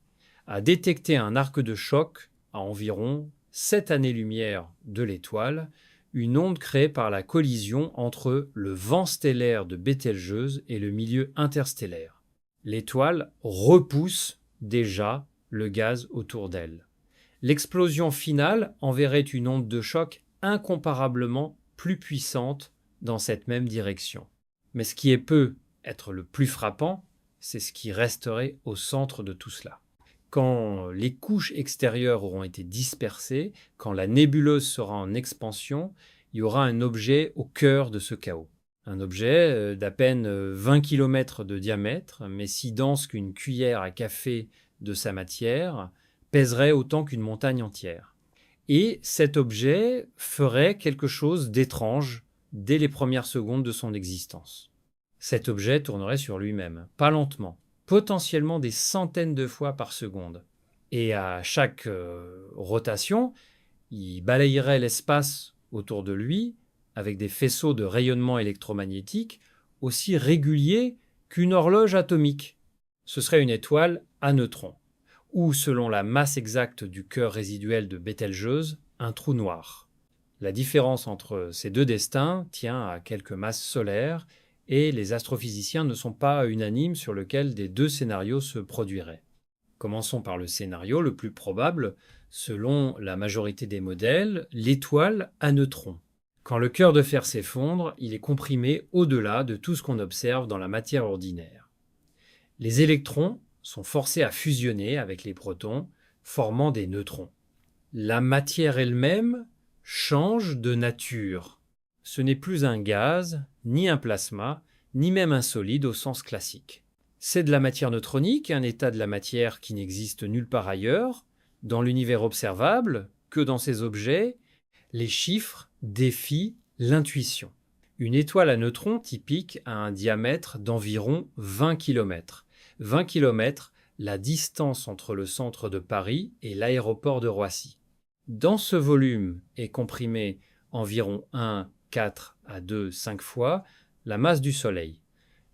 a détecté un arc de choc à environ 7 années-lumière de l'étoile, une onde créée par la collision entre le vent stellaire de Bételgeuse et le milieu interstellaire. L'étoile repousse déjà le gaz autour d'elle. L'explosion finale enverrait une onde de choc incomparablement plus puissante dans cette même direction. Mais ce qui peut être le plus frappant, c'est ce qui resterait au centre de tout cela. Quand les couches extérieures auront été dispersées, quand la nébuleuse sera en expansion, il y aura un objet au cœur de ce chaos. Un objet d'à peine 20 km de diamètre, mais si dense qu'une cuillère à café de sa matière, pèserait autant qu'une montagne entière. Et cet objet ferait quelque chose d'étrange dès les premières secondes de son existence. Cet objet tournerait sur lui-même, pas lentement, potentiellement des centaines de fois par seconde. Et à chaque rotation, il balayerait l'espace autour de lui avec des faisceaux de rayonnement électromagnétique aussi réguliers qu'une horloge atomique. Ce serait une étoile à neutrons, ou selon la masse exacte du cœur résiduel de Bételgeuse, un trou noir. La différence entre ces deux destins tient à quelques masses solaires et les astrophysiciens ne sont pas unanimes sur lequel des deux scénarios se produirait. Commençons par le scénario le plus probable. Selon la majorité des modèles, l'étoile à neutrons. Quand le cœur de fer s'effondre, il est comprimé au-delà de tout ce qu'on observe dans la matière ordinaire. Les électrons sont forcés à fusionner avec les protons, formant des neutrons. La matière elle-même change de nature. Ce n'est plus un gaz, ni un plasma, ni même un solide au sens classique. C'est de la matière neutronique, un état de la matière qui n'existe nulle part ailleurs, dans l'univers observable, que dans ces objets. Les chiffres défient l'intuition. Une étoile à neutrons typique a un diamètre d'environ 20 km. 20 km la distance entre le centre de Paris et l'aéroport de Roissy. Dans ce volume est comprimé environ 1,4 à 2,5 fois la masse du Soleil.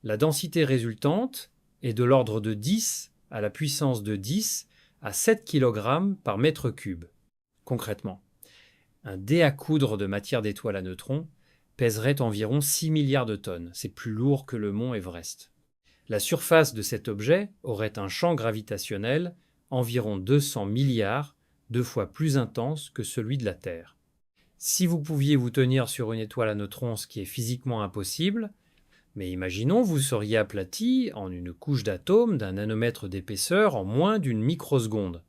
La densité résultante est de l'ordre de 10 à la puissance de 10 à 7 kg par mètre cube. Concrètement, un dé à coudre de matière d'étoile à neutrons pèserait environ 6 milliards de tonnes. C'est plus lourd que le mont Everest. La surface de cet objet aurait un champ gravitationnel environ 200 milliards, 2 fois plus intense que celui de la Terre. Si vous pouviez vous tenir sur une étoile à neutrons, ce qui est physiquement impossible, mais imaginons vous seriez aplati en une couche d'atomes d'un nanomètre d'épaisseur en moins d'une microseconde.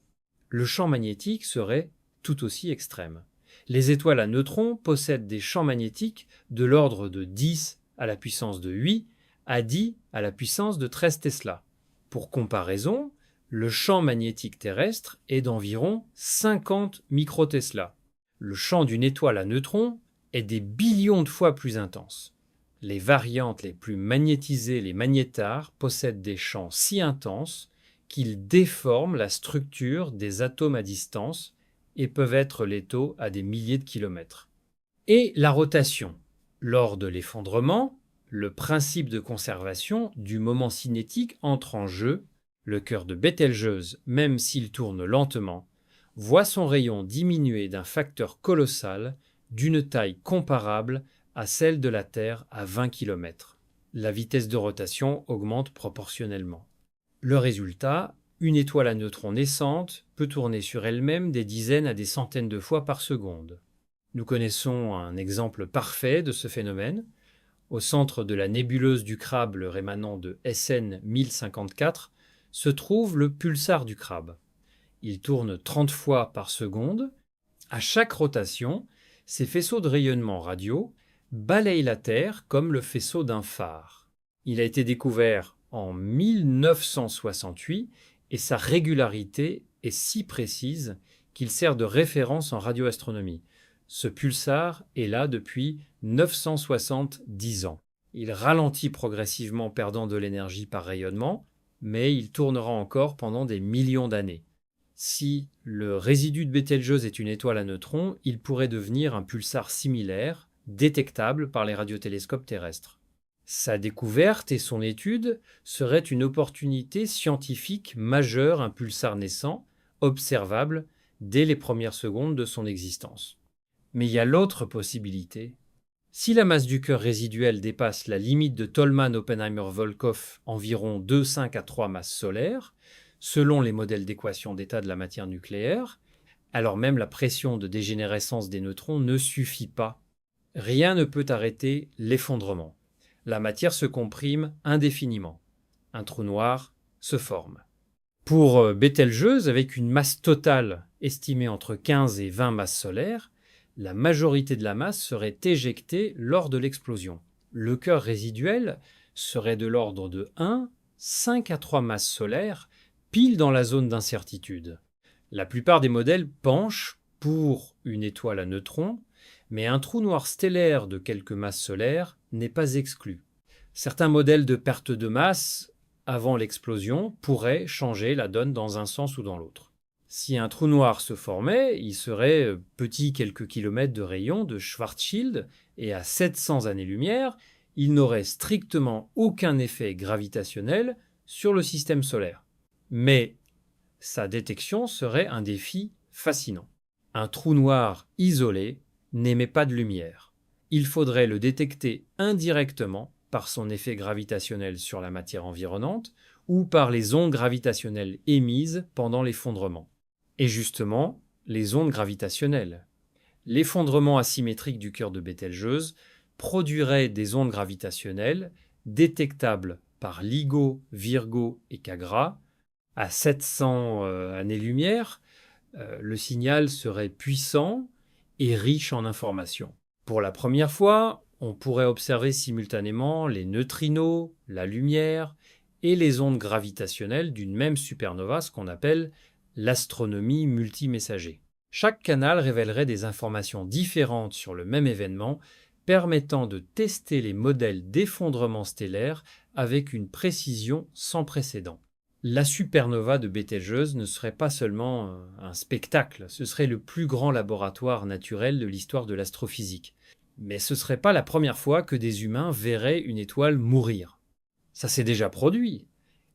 Le champ magnétique serait tout aussi extrême. Les étoiles à neutrons possèdent des champs magnétiques de l'ordre de 10 à la puissance de 8 à 10 à la puissance de 13 Tesla. Pour comparaison, le champ magnétique terrestre est d'environ 50 microtesla. Le champ d'une étoile à neutrons est des billions de fois plus intense. Les variantes les plus magnétisées, les magnétars, possèdent des champs si intenses qu'ils déforment la structure des atomes à distance et peuvent être létaux à des milliers de kilomètres. Et la rotation. Lors de l'effondrement, le principe de conservation du moment cinétique entre en jeu. Le cœur de Bételgeuse, même s'il tourne lentement, voit son rayon diminuer d'un facteur colossal d'une taille comparable à celle de la Terre à 20 km. La vitesse de rotation augmente proportionnellement. Le résultat, une étoile à neutrons naissante peut tourner sur elle-même des dizaines à des centaines de fois par seconde. Nous connaissons un exemple parfait de ce phénomène. Au centre de la nébuleuse du Crabe, le rémanent de SN 1054, se trouve le pulsar du Crabe. Il tourne 30 fois par seconde. À chaque rotation, ces faisceaux de rayonnement radio balayent la Terre comme le faisceau d'un phare. Il a été découvert en 1968 et sa régularité est si précise qu'il sert de référence en radioastronomie. Ce pulsar est là depuis 970 ans. Il ralentit progressivement, perdant de l'énergie par rayonnement, mais il tournera encore pendant des millions d'années. Si le résidu de Bételgeuse est une étoile à neutrons, il pourrait devenir un pulsar similaire, détectable par les radiotélescopes terrestres. Sa découverte et son étude seraient une opportunité scientifique majeure, un pulsar naissant, observable dès les premières secondes de son existence. Mais il y a l'autre possibilité. Si la masse du cœur résiduel dépasse la limite de Tolman-Oppenheimer-Volkoff, environ 2,5 à 3 masses solaires, selon les modèles d'équation d'état de la matière nucléaire, alors même la pression de dégénérescence des neutrons ne suffit pas. Rien ne peut arrêter l'effondrement. La matière se comprime indéfiniment. Un trou noir se forme. Pour Bételgeuse, avec une masse totale estimée entre 15 et 20 masses solaires, la majorité de la masse serait éjectée lors de l'explosion. Le cœur résiduel serait de l'ordre de 5 à 3 masses solaires, pile dans la zone d'incertitude. La plupart des modèles penchent pour une étoile à neutrons, mais un trou noir stellaire de quelques masses solaires n'est pas exclu. Certains modèles de perte de masse avant l'explosion pourraient changer la donne dans un sens ou dans l'autre. Si un trou noir se formait, il serait petit quelques kilomètres de rayon de Schwarzschild et à 700 années-lumière, il n'aurait strictement aucun effet gravitationnel sur le système solaire. Mais sa détection serait un défi fascinant. Un trou noir isolé n'émet pas de lumière. Il faudrait le détecter indirectement par son effet gravitationnel sur la matière environnante ou par les ondes gravitationnelles émises pendant l'effondrement. Et justement, les ondes gravitationnelles. L'effondrement asymétrique du cœur de Bételgeuse produirait des ondes gravitationnelles détectables par LIGO, Virgo et CAGRA. À 700 années-lumière, le signal serait puissant et riche en informations. Pour la première fois, on pourrait observer simultanément les neutrinos, la lumière et les ondes gravitationnelles d'une même supernova, ce qu'on appelle l'astronomie multimessager. Chaque canal révélerait des informations différentes sur le même événement, permettant de tester les modèles d'effondrement stellaire avec une précision sans précédent. La supernova de Bételgeuse ne serait pas seulement un spectacle, ce serait le plus grand laboratoire naturel de l'histoire de l'astrophysique. Mais ce ne serait pas la première fois que des humains verraient une étoile mourir. Ça s'est déjà produit,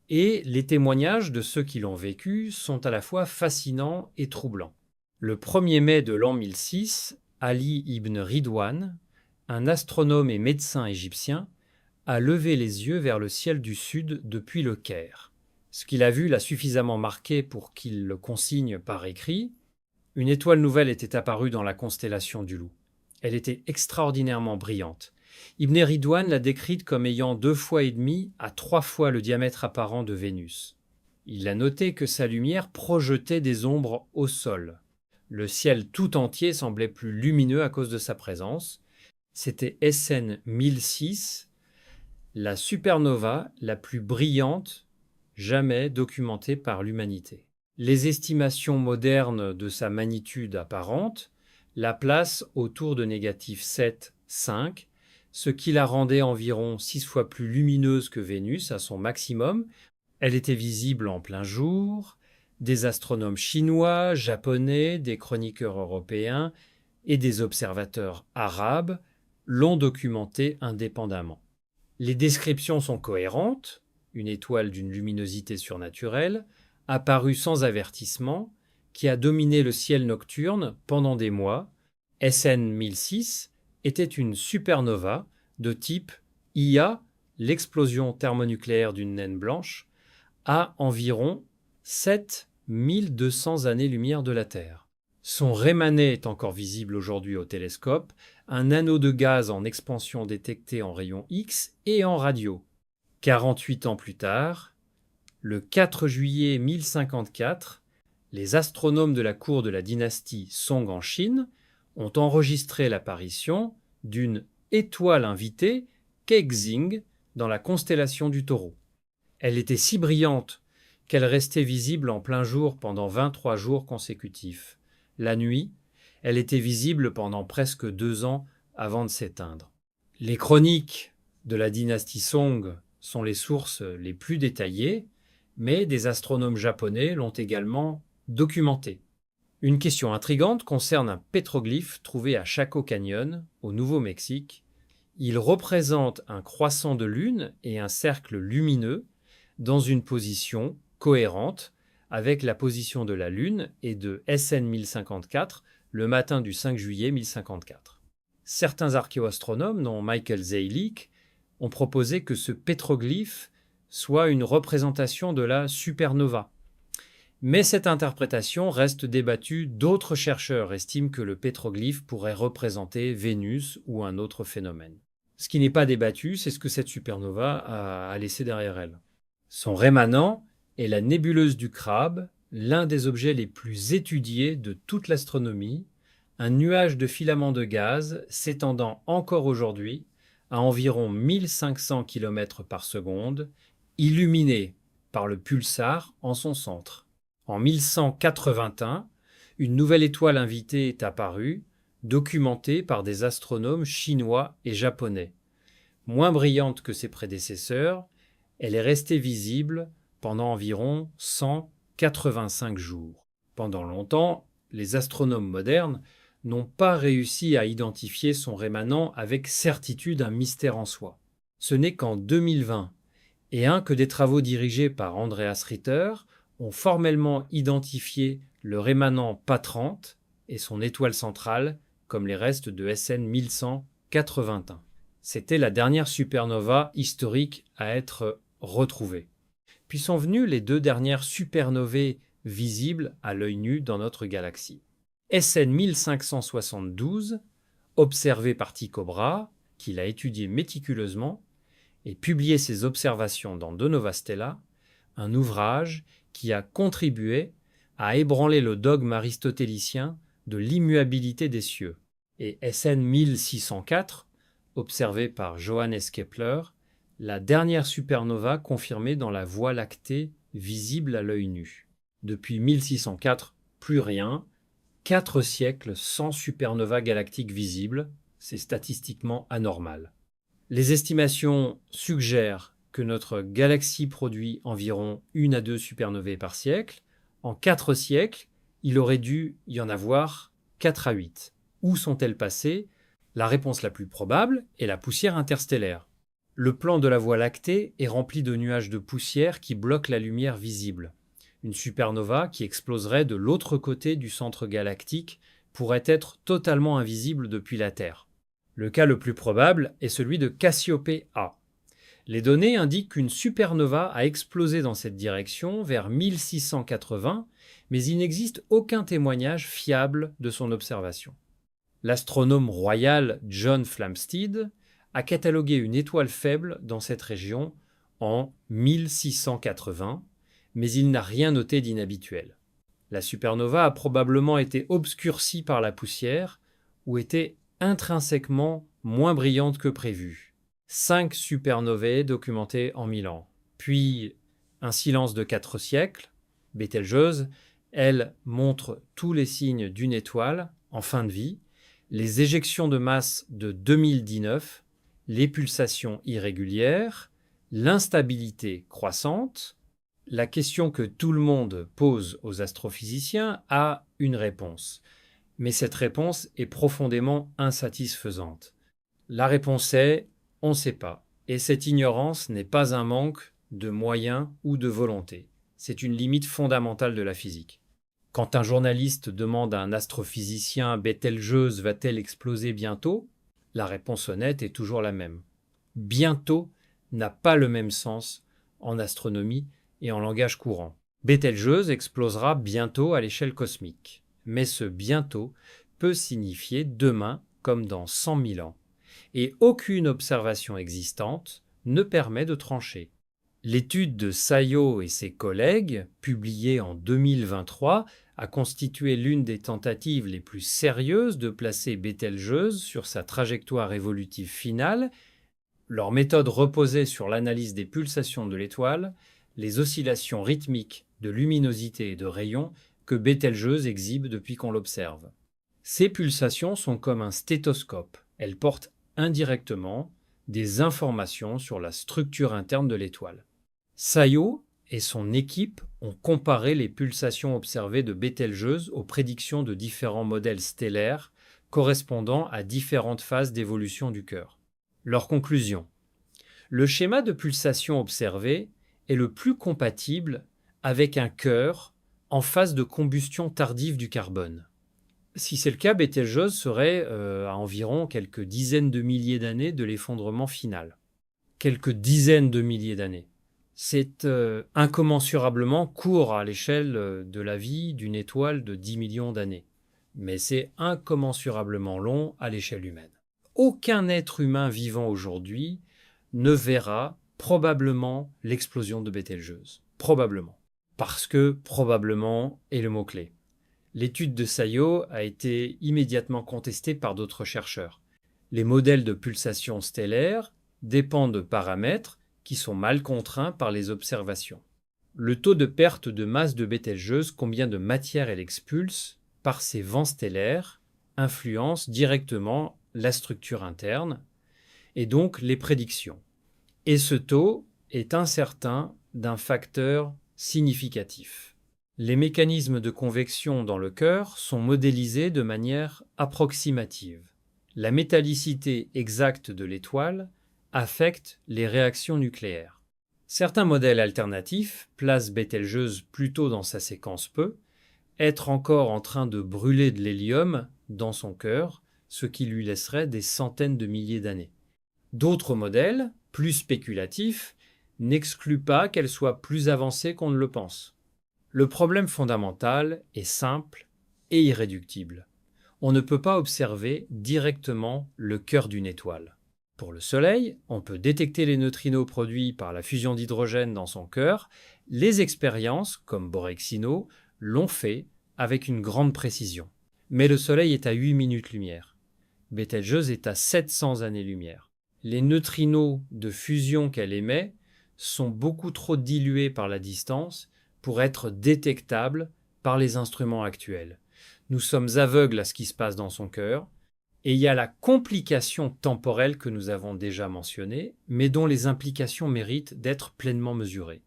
et les témoignages de ceux qui l'ont vécu sont à la fois fascinants et troublants. Le 1er mai de l'an 1006, Ali ibn Ridwan, un astronome et médecin égyptien, a levé les yeux vers le ciel du sud depuis le Caire. Ce qu'il a vu l'a suffisamment marqué pour qu'il le consigne par écrit. Une étoile nouvelle était apparue dans la constellation du Loup. Elle était extraordinairement brillante. Ibn Ridwan l'a décrite comme ayant 2 fois et demi à 3 fois le diamètre apparent de Vénus. Il a noté que sa lumière projetait des ombres au sol. Le ciel tout entier semblait plus lumineux à cause de sa présence. C'était SN 1006, la supernova la plus brillante jamais documentée par l'humanité. Les estimations modernes de sa magnitude apparente la placent autour de négatif 7, 5, ce qui la rendait environ 6 fois plus lumineuse que Vénus à son maximum. Elle était visible en plein jour. Des astronomes chinois, japonais, des chroniqueurs européens et des observateurs arabes l'ont documentée indépendamment. Les descriptions sont cohérentes, une étoile d'une luminosité surnaturelle, apparue sans avertissement, qui a dominé le ciel nocturne pendant des mois. SN 1006 était une supernova de type IA, l'explosion thermonucléaire d'une naine blanche, à environ 7200 années-lumière de la Terre. Son rémané est encore visible aujourd'hui au télescope, un anneau de gaz en expansion détecté en rayons X et en radio. 48 ans plus tard, le 4 juillet 1054, les astronomes de la cour de la dynastie Song en Chine ont enregistré l'apparition d'une étoile invitée, Kexing, dans la constellation du Taureau. Elle était si brillante qu'elle restait visible en plein jour pendant 23 jours consécutifs. La nuit, elle était visible pendant presque 2 ans avant de s'éteindre. Les chroniques de la dynastie Song sont les sources les plus détaillées, mais des astronomes japonais l'ont également documentée. Une question intrigante concerne un pétroglyphe trouvé à Chaco Canyon, au Nouveau-Mexique. Il représente un croissant de lune et un cercle lumineux dans une position cohérente avec la position de la Lune et de SN 1054 le matin du 5 juillet 1054. Certains archéoastronomes, dont Michael Zeilik, ont proposé que ce pétroglyphe soit une représentation de la supernova. Mais cette interprétation reste débattue. D'autres chercheurs estiment que le pétroglyphe pourrait représenter Vénus ou un autre phénomène. Ce qui n'est pas débattu, c'est ce que cette supernova a laissé derrière elle. Son rémanent est la nébuleuse du Crabe, l'un des objets les plus étudiés de toute l'astronomie, un nuage de filaments de gaz s'étendant encore aujourd'hui à environ 1500 km par seconde, illuminé par le pulsar en son centre. En 1181, une nouvelle étoile invitée est apparue, documentée par des astronomes chinois et japonais. Moins brillante que ses prédécesseurs, elle est restée visible pendant environ 185 jours. Pendant longtemps, les astronomes modernes n'ont pas réussi à identifier son rémanent avec certitude, un mystère en soi. Ce n'est qu'en 2020 que des travaux dirigés par Andreas Ritter ont formellement identifié le rémanent PA30 et son étoile centrale comme les restes de SN 1181. C'était la dernière supernova historique à être retrouvée. Puis sont venues les 2 dernières supernovae visibles à l'œil nu dans notre galaxie. SN 1572, observé par Tycho Brahe, qui l'a étudié méticuleusement, et publié ses observations dans De Nova Stella, un ouvrage qui a contribué à ébranler le dogme aristotélicien de l'immuabilité des cieux. Et SN 1604, observé par Johannes Kepler, la dernière supernova confirmée dans la Voie lactée visible à l'œil nu. Depuis 1604, plus rien. 4 siècles sans supernova galactique visible, c'est statistiquement anormal. Les estimations suggèrent que notre galaxie produit environ 1 à 2 supernovae par siècle, en 4 siècles, il aurait dû y en avoir 4 à 8. Où sont-elles passées? La réponse la plus probable est la poussière interstellaire. Le plan de la Voie lactée est rempli de nuages de poussière qui bloquent la lumière visible. Une supernova qui exploserait de l'autre côté du centre galactique pourrait être totalement invisible depuis la Terre. Le cas le plus probable est celui de Cassiopée A. Les données indiquent qu'une supernova a explosé dans cette direction vers 1680, mais il n'existe aucun témoignage fiable de son observation. L'astronome royal John Flamsteed a catalogué une étoile faible dans cette région en 1680, mais il n'a rien noté d'inhabituel. La supernova a probablement été obscurcie par la poussière ou était intrinsèquement moins brillante que prévu. 5 supernovae documentées en 1000 ans. Puis un silence de 4 siècles. Bételgeuse, elle, montre tous les signes d'une étoile en fin de vie. Les éjections de masse de 2019, les pulsations irrégulières, l'instabilité croissante. La question que tout le monde pose aux astrophysiciens a une réponse. Mais cette réponse est profondément insatisfaisante. La réponse est « on ne sait pas ». Et cette ignorance n'est pas un manque de moyens ou de volonté. C'est une limite fondamentale de la physique. Quand un journaliste demande à un astrophysicien « Bételgeuse va-t-elle exploser bientôt ?», la réponse honnête est toujours la même. « Bientôt » n'a pas le même sens en astronomie et en langage courant. Bételgeuse explosera bientôt à l'échelle cosmique. Mais ce « bientôt » peut signifier demain comme dans 100 000 ans. Et aucune observation existante ne permet de trancher. L'étude de Sayo et ses collègues, publiée en 2023, a constitué l'une des tentatives les plus sérieuses de placer Bételgeuse sur sa trajectoire évolutive finale. Leur méthode reposait sur l'analyse des pulsations de l'étoile, les oscillations rythmiques de luminosité et de rayons que Bételgeuse exhibe depuis qu'on l'observe. Ces pulsations sont comme un stéthoscope. Elles portent indirectement des informations sur la structure interne de l'étoile. Sayo et son équipe ont comparé les pulsations observées de Bételgeuse aux prédictions de différents modèles stellaires correspondant à différentes phases d'évolution du cœur. Leur conclusion: le schéma de pulsation observé est le plus compatible avec un cœur en phase de combustion tardive du carbone. Si c'est le cas, Bételgeuse serait à environ quelques dizaines de milliers d'années de l'effondrement final. Quelques dizaines de milliers d'années. C'est incommensurablement court à l'échelle de la vie d'une étoile de 10 millions d'années. Mais c'est incommensurablement long à l'échelle humaine. Aucun être humain vivant aujourd'hui ne verra probablement l'explosion de Bételgeuse. Probablement. Parce que probablement est le mot-clé. L'étude de Sayo a été immédiatement contestée par d'autres chercheurs. Les modèles de pulsation stellaire dépendent de paramètres qui sont mal contraints par les observations. Le taux de perte de masse de Bételgeuse, combien de matière elle expulse par ses vents stellaires, influence directement la structure interne et donc les prédictions. Et ce taux est incertain d'un facteur significatif. Les mécanismes de convection dans le cœur sont modélisés de manière approximative. La métallicité exacte de l'étoile affecte les réactions nucléaires. Certains modèles alternatifs placent Bételgeuse plutôt dans sa séquence peu, être encore en train de brûler de l'hélium dans son cœur, ce qui lui laisserait des centaines de milliers d'années. D'autres modèles, plus spéculatifs, n'excluent pas qu'elle soit plus avancée qu'on ne le pense. Le problème fondamental est simple et irréductible. On ne peut pas observer directement le cœur d'une étoile. Pour le Soleil, on peut détecter les neutrinos produits par la fusion d'hydrogène dans son cœur. Les expériences, comme Borexino, l'ont fait avec une grande précision. Mais le Soleil est à 8 minutes-lumière. Bételgeuse est à 700 années-lumière. Les neutrinos de fusion qu'elle émet sont beaucoup trop dilués par la distance pour être détectables par les instruments actuels. Nous sommes aveugles à ce qui se passe dans son cœur Et il y a la complication temporelle que nous avons déjà mentionnée, mais dont les implications méritent d'être pleinement mesurées.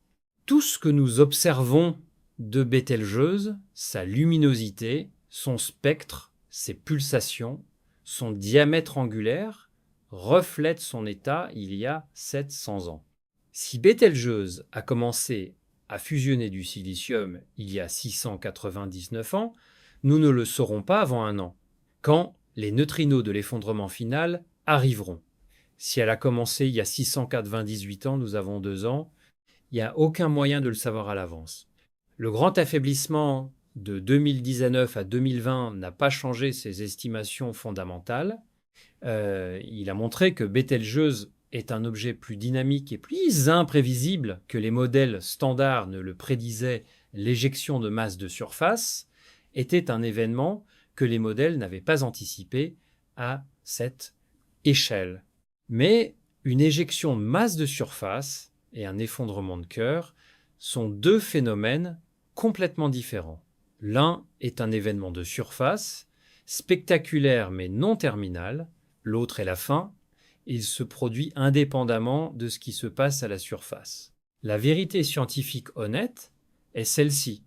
Tout ce que nous observons de Bételgeuse, sa luminosité, son spectre, ses pulsations, son diamètre angulaire, reflète son état il y a 700 ans. Si Bételgeuse a commencé à fusionner du silicium il y a 699 ans, nous ne le saurons pas avant un an, quand les neutrinos de l'effondrement final arriveront. Si elle a commencé il y a 698 ans, nous avons 2 ans, il n'y a aucun moyen de le savoir à l'avance. Le grand affaiblissement de 2019 à 2020 n'a pas changé ses estimations fondamentales. Il a montré que Bételgeuse est un objet plus dynamique et plus imprévisible que les modèles standards ne le prédisaient. L'éjection de masse de surface était un événement que les modèles n'avaient pas anticipé à cette échelle. Mais une éjection de masse de surface et un effondrement de cœur sont deux phénomènes complètement différents. L'un est un événement de surface, spectaculaire mais non terminal, l'autre est la fin, il se produit indépendamment de ce qui se passe à la surface. La vérité scientifique honnête est celle-ci.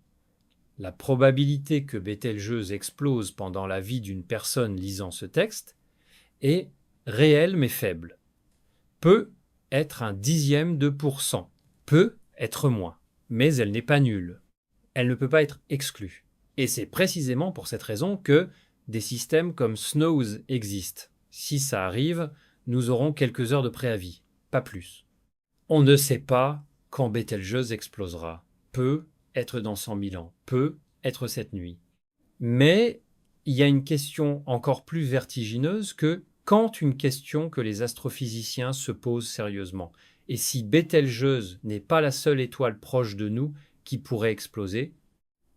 La probabilité que Bételgeuse explose pendant la vie d'une personne lisant ce texte est réelle mais faible. Peut être un dixième de %, peut être moins, mais elle n'est pas nulle. Elle ne peut pas être exclue. Et c'est précisément pour cette raison que des systèmes comme SNOWS existent. Si ça arrive, nous aurons quelques heures de préavis, pas plus. On ne sait pas quand Bételgeuse explosera. Peut être dans 100 000 ans, peut être cette nuit. Mais il y a une question encore plus vertigineuse que quand une question que les astrophysiciens se posent sérieusement. Et si Bételgeuse n'est pas la seule étoile proche de nous qui pourrait exploser,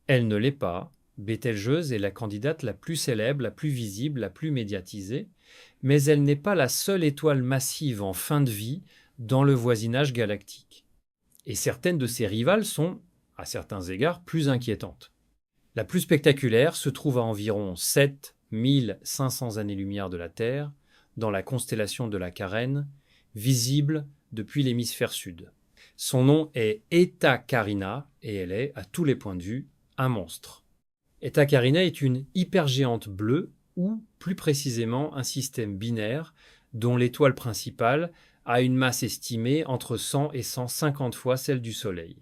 elle ne l'est pas. Bételgeuse est la candidate la plus célèbre, la plus visible, la plus médiatisée, mais elle n'est pas la seule étoile massive en fin de vie dans le voisinage galactique. Et certaines de ses rivales sont, à certains égards, plus inquiétantes. La plus spectaculaire se trouve à environ 7500 années-lumière de la Terre, dans la constellation de la Carène, visible depuis l'hémisphère sud. Son nom est Eta Carina et elle est, à tous les points de vue, un monstre. Eta Carina est une hypergéante bleue ou, plus précisément, un système binaire dont l'étoile principale a une masse estimée entre 100 et 150 fois celle du Soleil.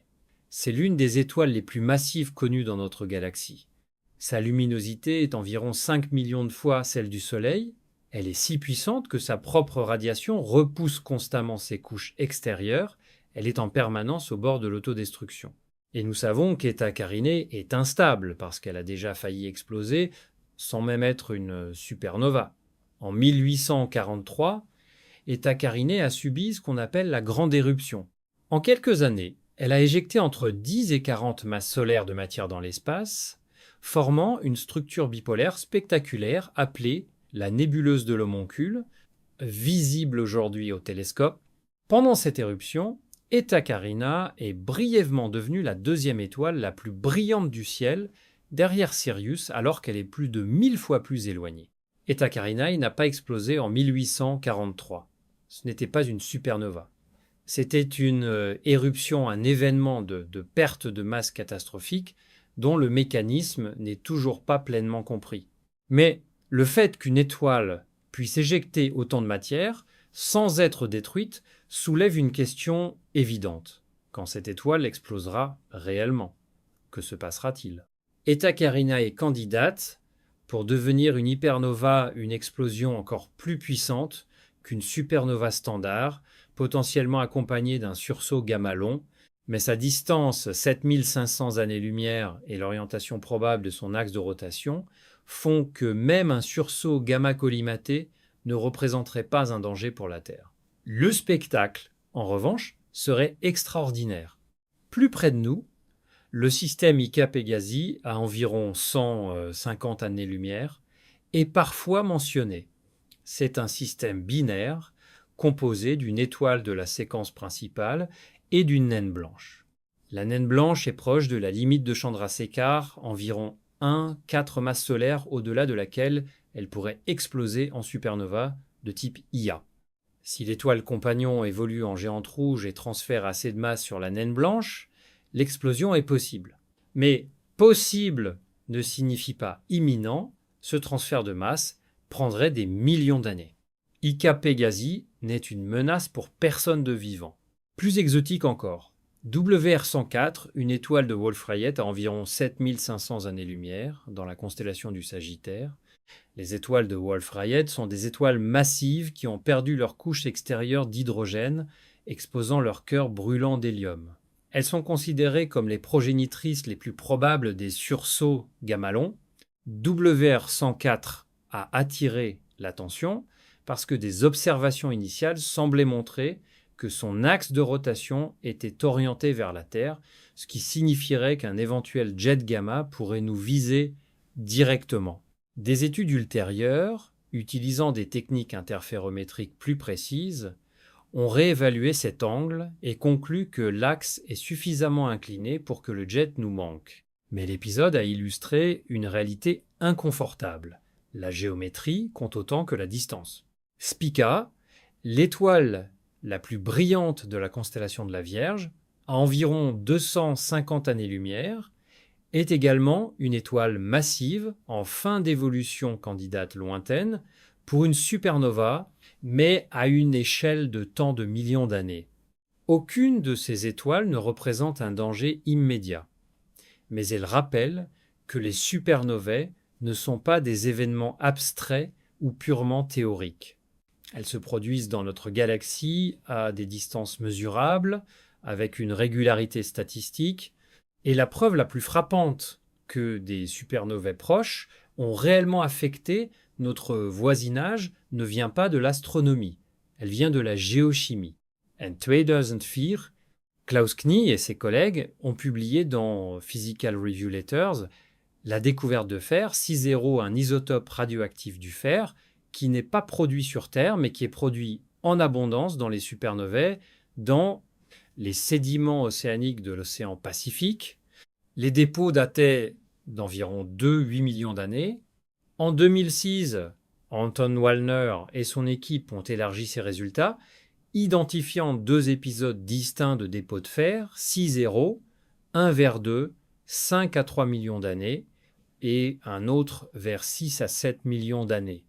C'est l'une des étoiles les plus massives connues dans notre galaxie. Sa luminosité est environ 5 millions de fois celle du Soleil. Elle est si puissante que sa propre radiation repousse constamment ses couches extérieures. Elle est en permanence au bord de l'autodestruction. Et nous savons qu'Eta Carinae est instable parce qu'elle a déjà failli exploser sans même être une supernova. En 1843, Eta Carinae a subi ce qu'on appelle la grande éruption. En quelques années, elle a éjecté entre 10 et 40 masses solaires de matière dans l'espace, formant une structure bipolaire spectaculaire appelée la nébuleuse de l'homoncule, visible aujourd'hui au télescope. Pendant cette éruption, Eta Carinae est brièvement devenue la deuxième étoile la plus brillante du ciel, derrière Sirius, alors qu'elle est plus de 1000 fois plus éloignée. Eta Carinae n'a pas explosé en 1843. Ce n'était pas une supernova. C'était une éruption, un événement de perte de masse catastrophique dont le mécanisme n'est toujours pas pleinement compris. Mais le fait qu'une étoile puisse éjecter autant de matière sans être détruite soulève une question évidente. Quand cette étoile explosera réellement, que se passera-t-il ? Eta Carinae est candidate pour devenir une hypernova, une explosion encore plus puissante qu'une supernova standard, potentiellement accompagnée d'un sursaut gamma long, mais sa distance, 7500 années-lumière, et l'orientation probable de son axe de rotation font que même un sursaut gamma collimaté ne représenterait pas un danger pour la Terre. Le spectacle, en revanche, serait extraordinaire. Plus près de nous, le système Ika Pégasi, à environ 150 années-lumière, est parfois mentionné. C'est un système binaire composé d'une étoile de la séquence principale et d'une naine blanche. La naine blanche est proche de la limite de Chandrasekhar, environ 1,4 masses solaires au-delà de laquelle elle pourrait exploser en supernova de type Ia. Si l'étoile compagnon évolue en géante rouge et transfère assez de masse sur la naine blanche, l'explosion est possible. Mais possible ne signifie pas imminent, ce transfert de masse prendrait des millions d'années. Ica Pégasi n'est une menace pour personne de vivant. Plus exotique encore, WR104, une étoile de Wolf-Rayet à environ 7500 années-lumière dans la constellation du Sagittaire. Les étoiles de Wolf-Rayet sont des étoiles massives qui ont perdu leur couche extérieure d'hydrogène, exposant leur cœur brûlant d'hélium. Elles sont considérées comme les progénitrices les plus probables des sursauts gamma-longs. WR104 a attiré l'attention parce que des observations initiales semblaient montrer que son axe de rotation était orienté vers la Terre, ce qui signifierait qu'un éventuel jet gamma pourrait nous viser directement. Des études ultérieures, utilisant des techniques interférométriques plus précises, ont réévalué cet angle et conclu que l'axe est suffisamment incliné pour que le jet nous manque. Mais l'épisode a illustré une réalité inconfortable. La géométrie compte autant que la distance. Spica, l'étoile la plus brillante de la constellation de la Vierge, à environ 250 années-lumière, est également une étoile massive en fin d'évolution candidate lointaine pour une supernova, mais à une échelle de temps de millions d'années. Aucune de ces étoiles ne représente un danger immédiat, mais elle rappelle que les supernovae ne sont pas des événements abstraits ou purement théoriques. Elles se produisent dans notre galaxie à des distances mesurables, avec une régularité statistique, et la preuve la plus frappante que des supernovae proches ont réellement affecté notre voisinage ne vient pas de l'astronomie, elle vient de la géochimie. En 2004, Klaus Knie et ses collègues ont publié dans Physical Review Letters la découverte de fer, 6,0, un isotope radioactif du fer, qui n'est pas produit sur Terre, mais qui est produit en abondance dans les supernovae, dans les sédiments océaniques de l'océan Pacifique. Les dépôts dataient d'environ 2-8 millions d'années. En 2006, Anton Wallner et son équipe ont élargi ces résultats, identifiant 2 épisodes distincts de dépôts de fer, 6,0, un vers 2, 5 à 3 millions d'années, et un autre vers 6 à 7 millions d'années.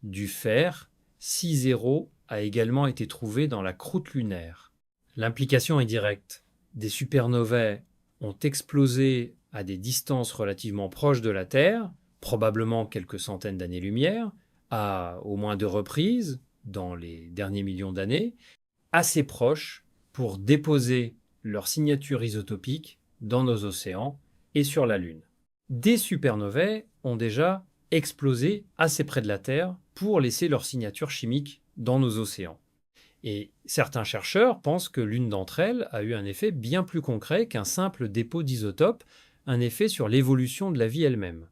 Du fer, 6,0 a également été trouvé dans la croûte lunaire. L'implication est directe. Des supernovae ont explosé à des distances relativement proches de la Terre, probablement quelques centaines d'années-lumière, à au moins 2 reprises dans les derniers millions d'années, assez proches pour déposer leur signature isotopique dans nos océans et sur la Lune. Des supernovae ont déjà explosé assez près de la Terre pour laisser leur signature chimique dans nos océans. Et certains chercheurs pensent que l'une d'entre elles a eu un effet bien plus concret qu'un simple dépôt d'isotopes, un effet sur l'évolution de la vie elle-même.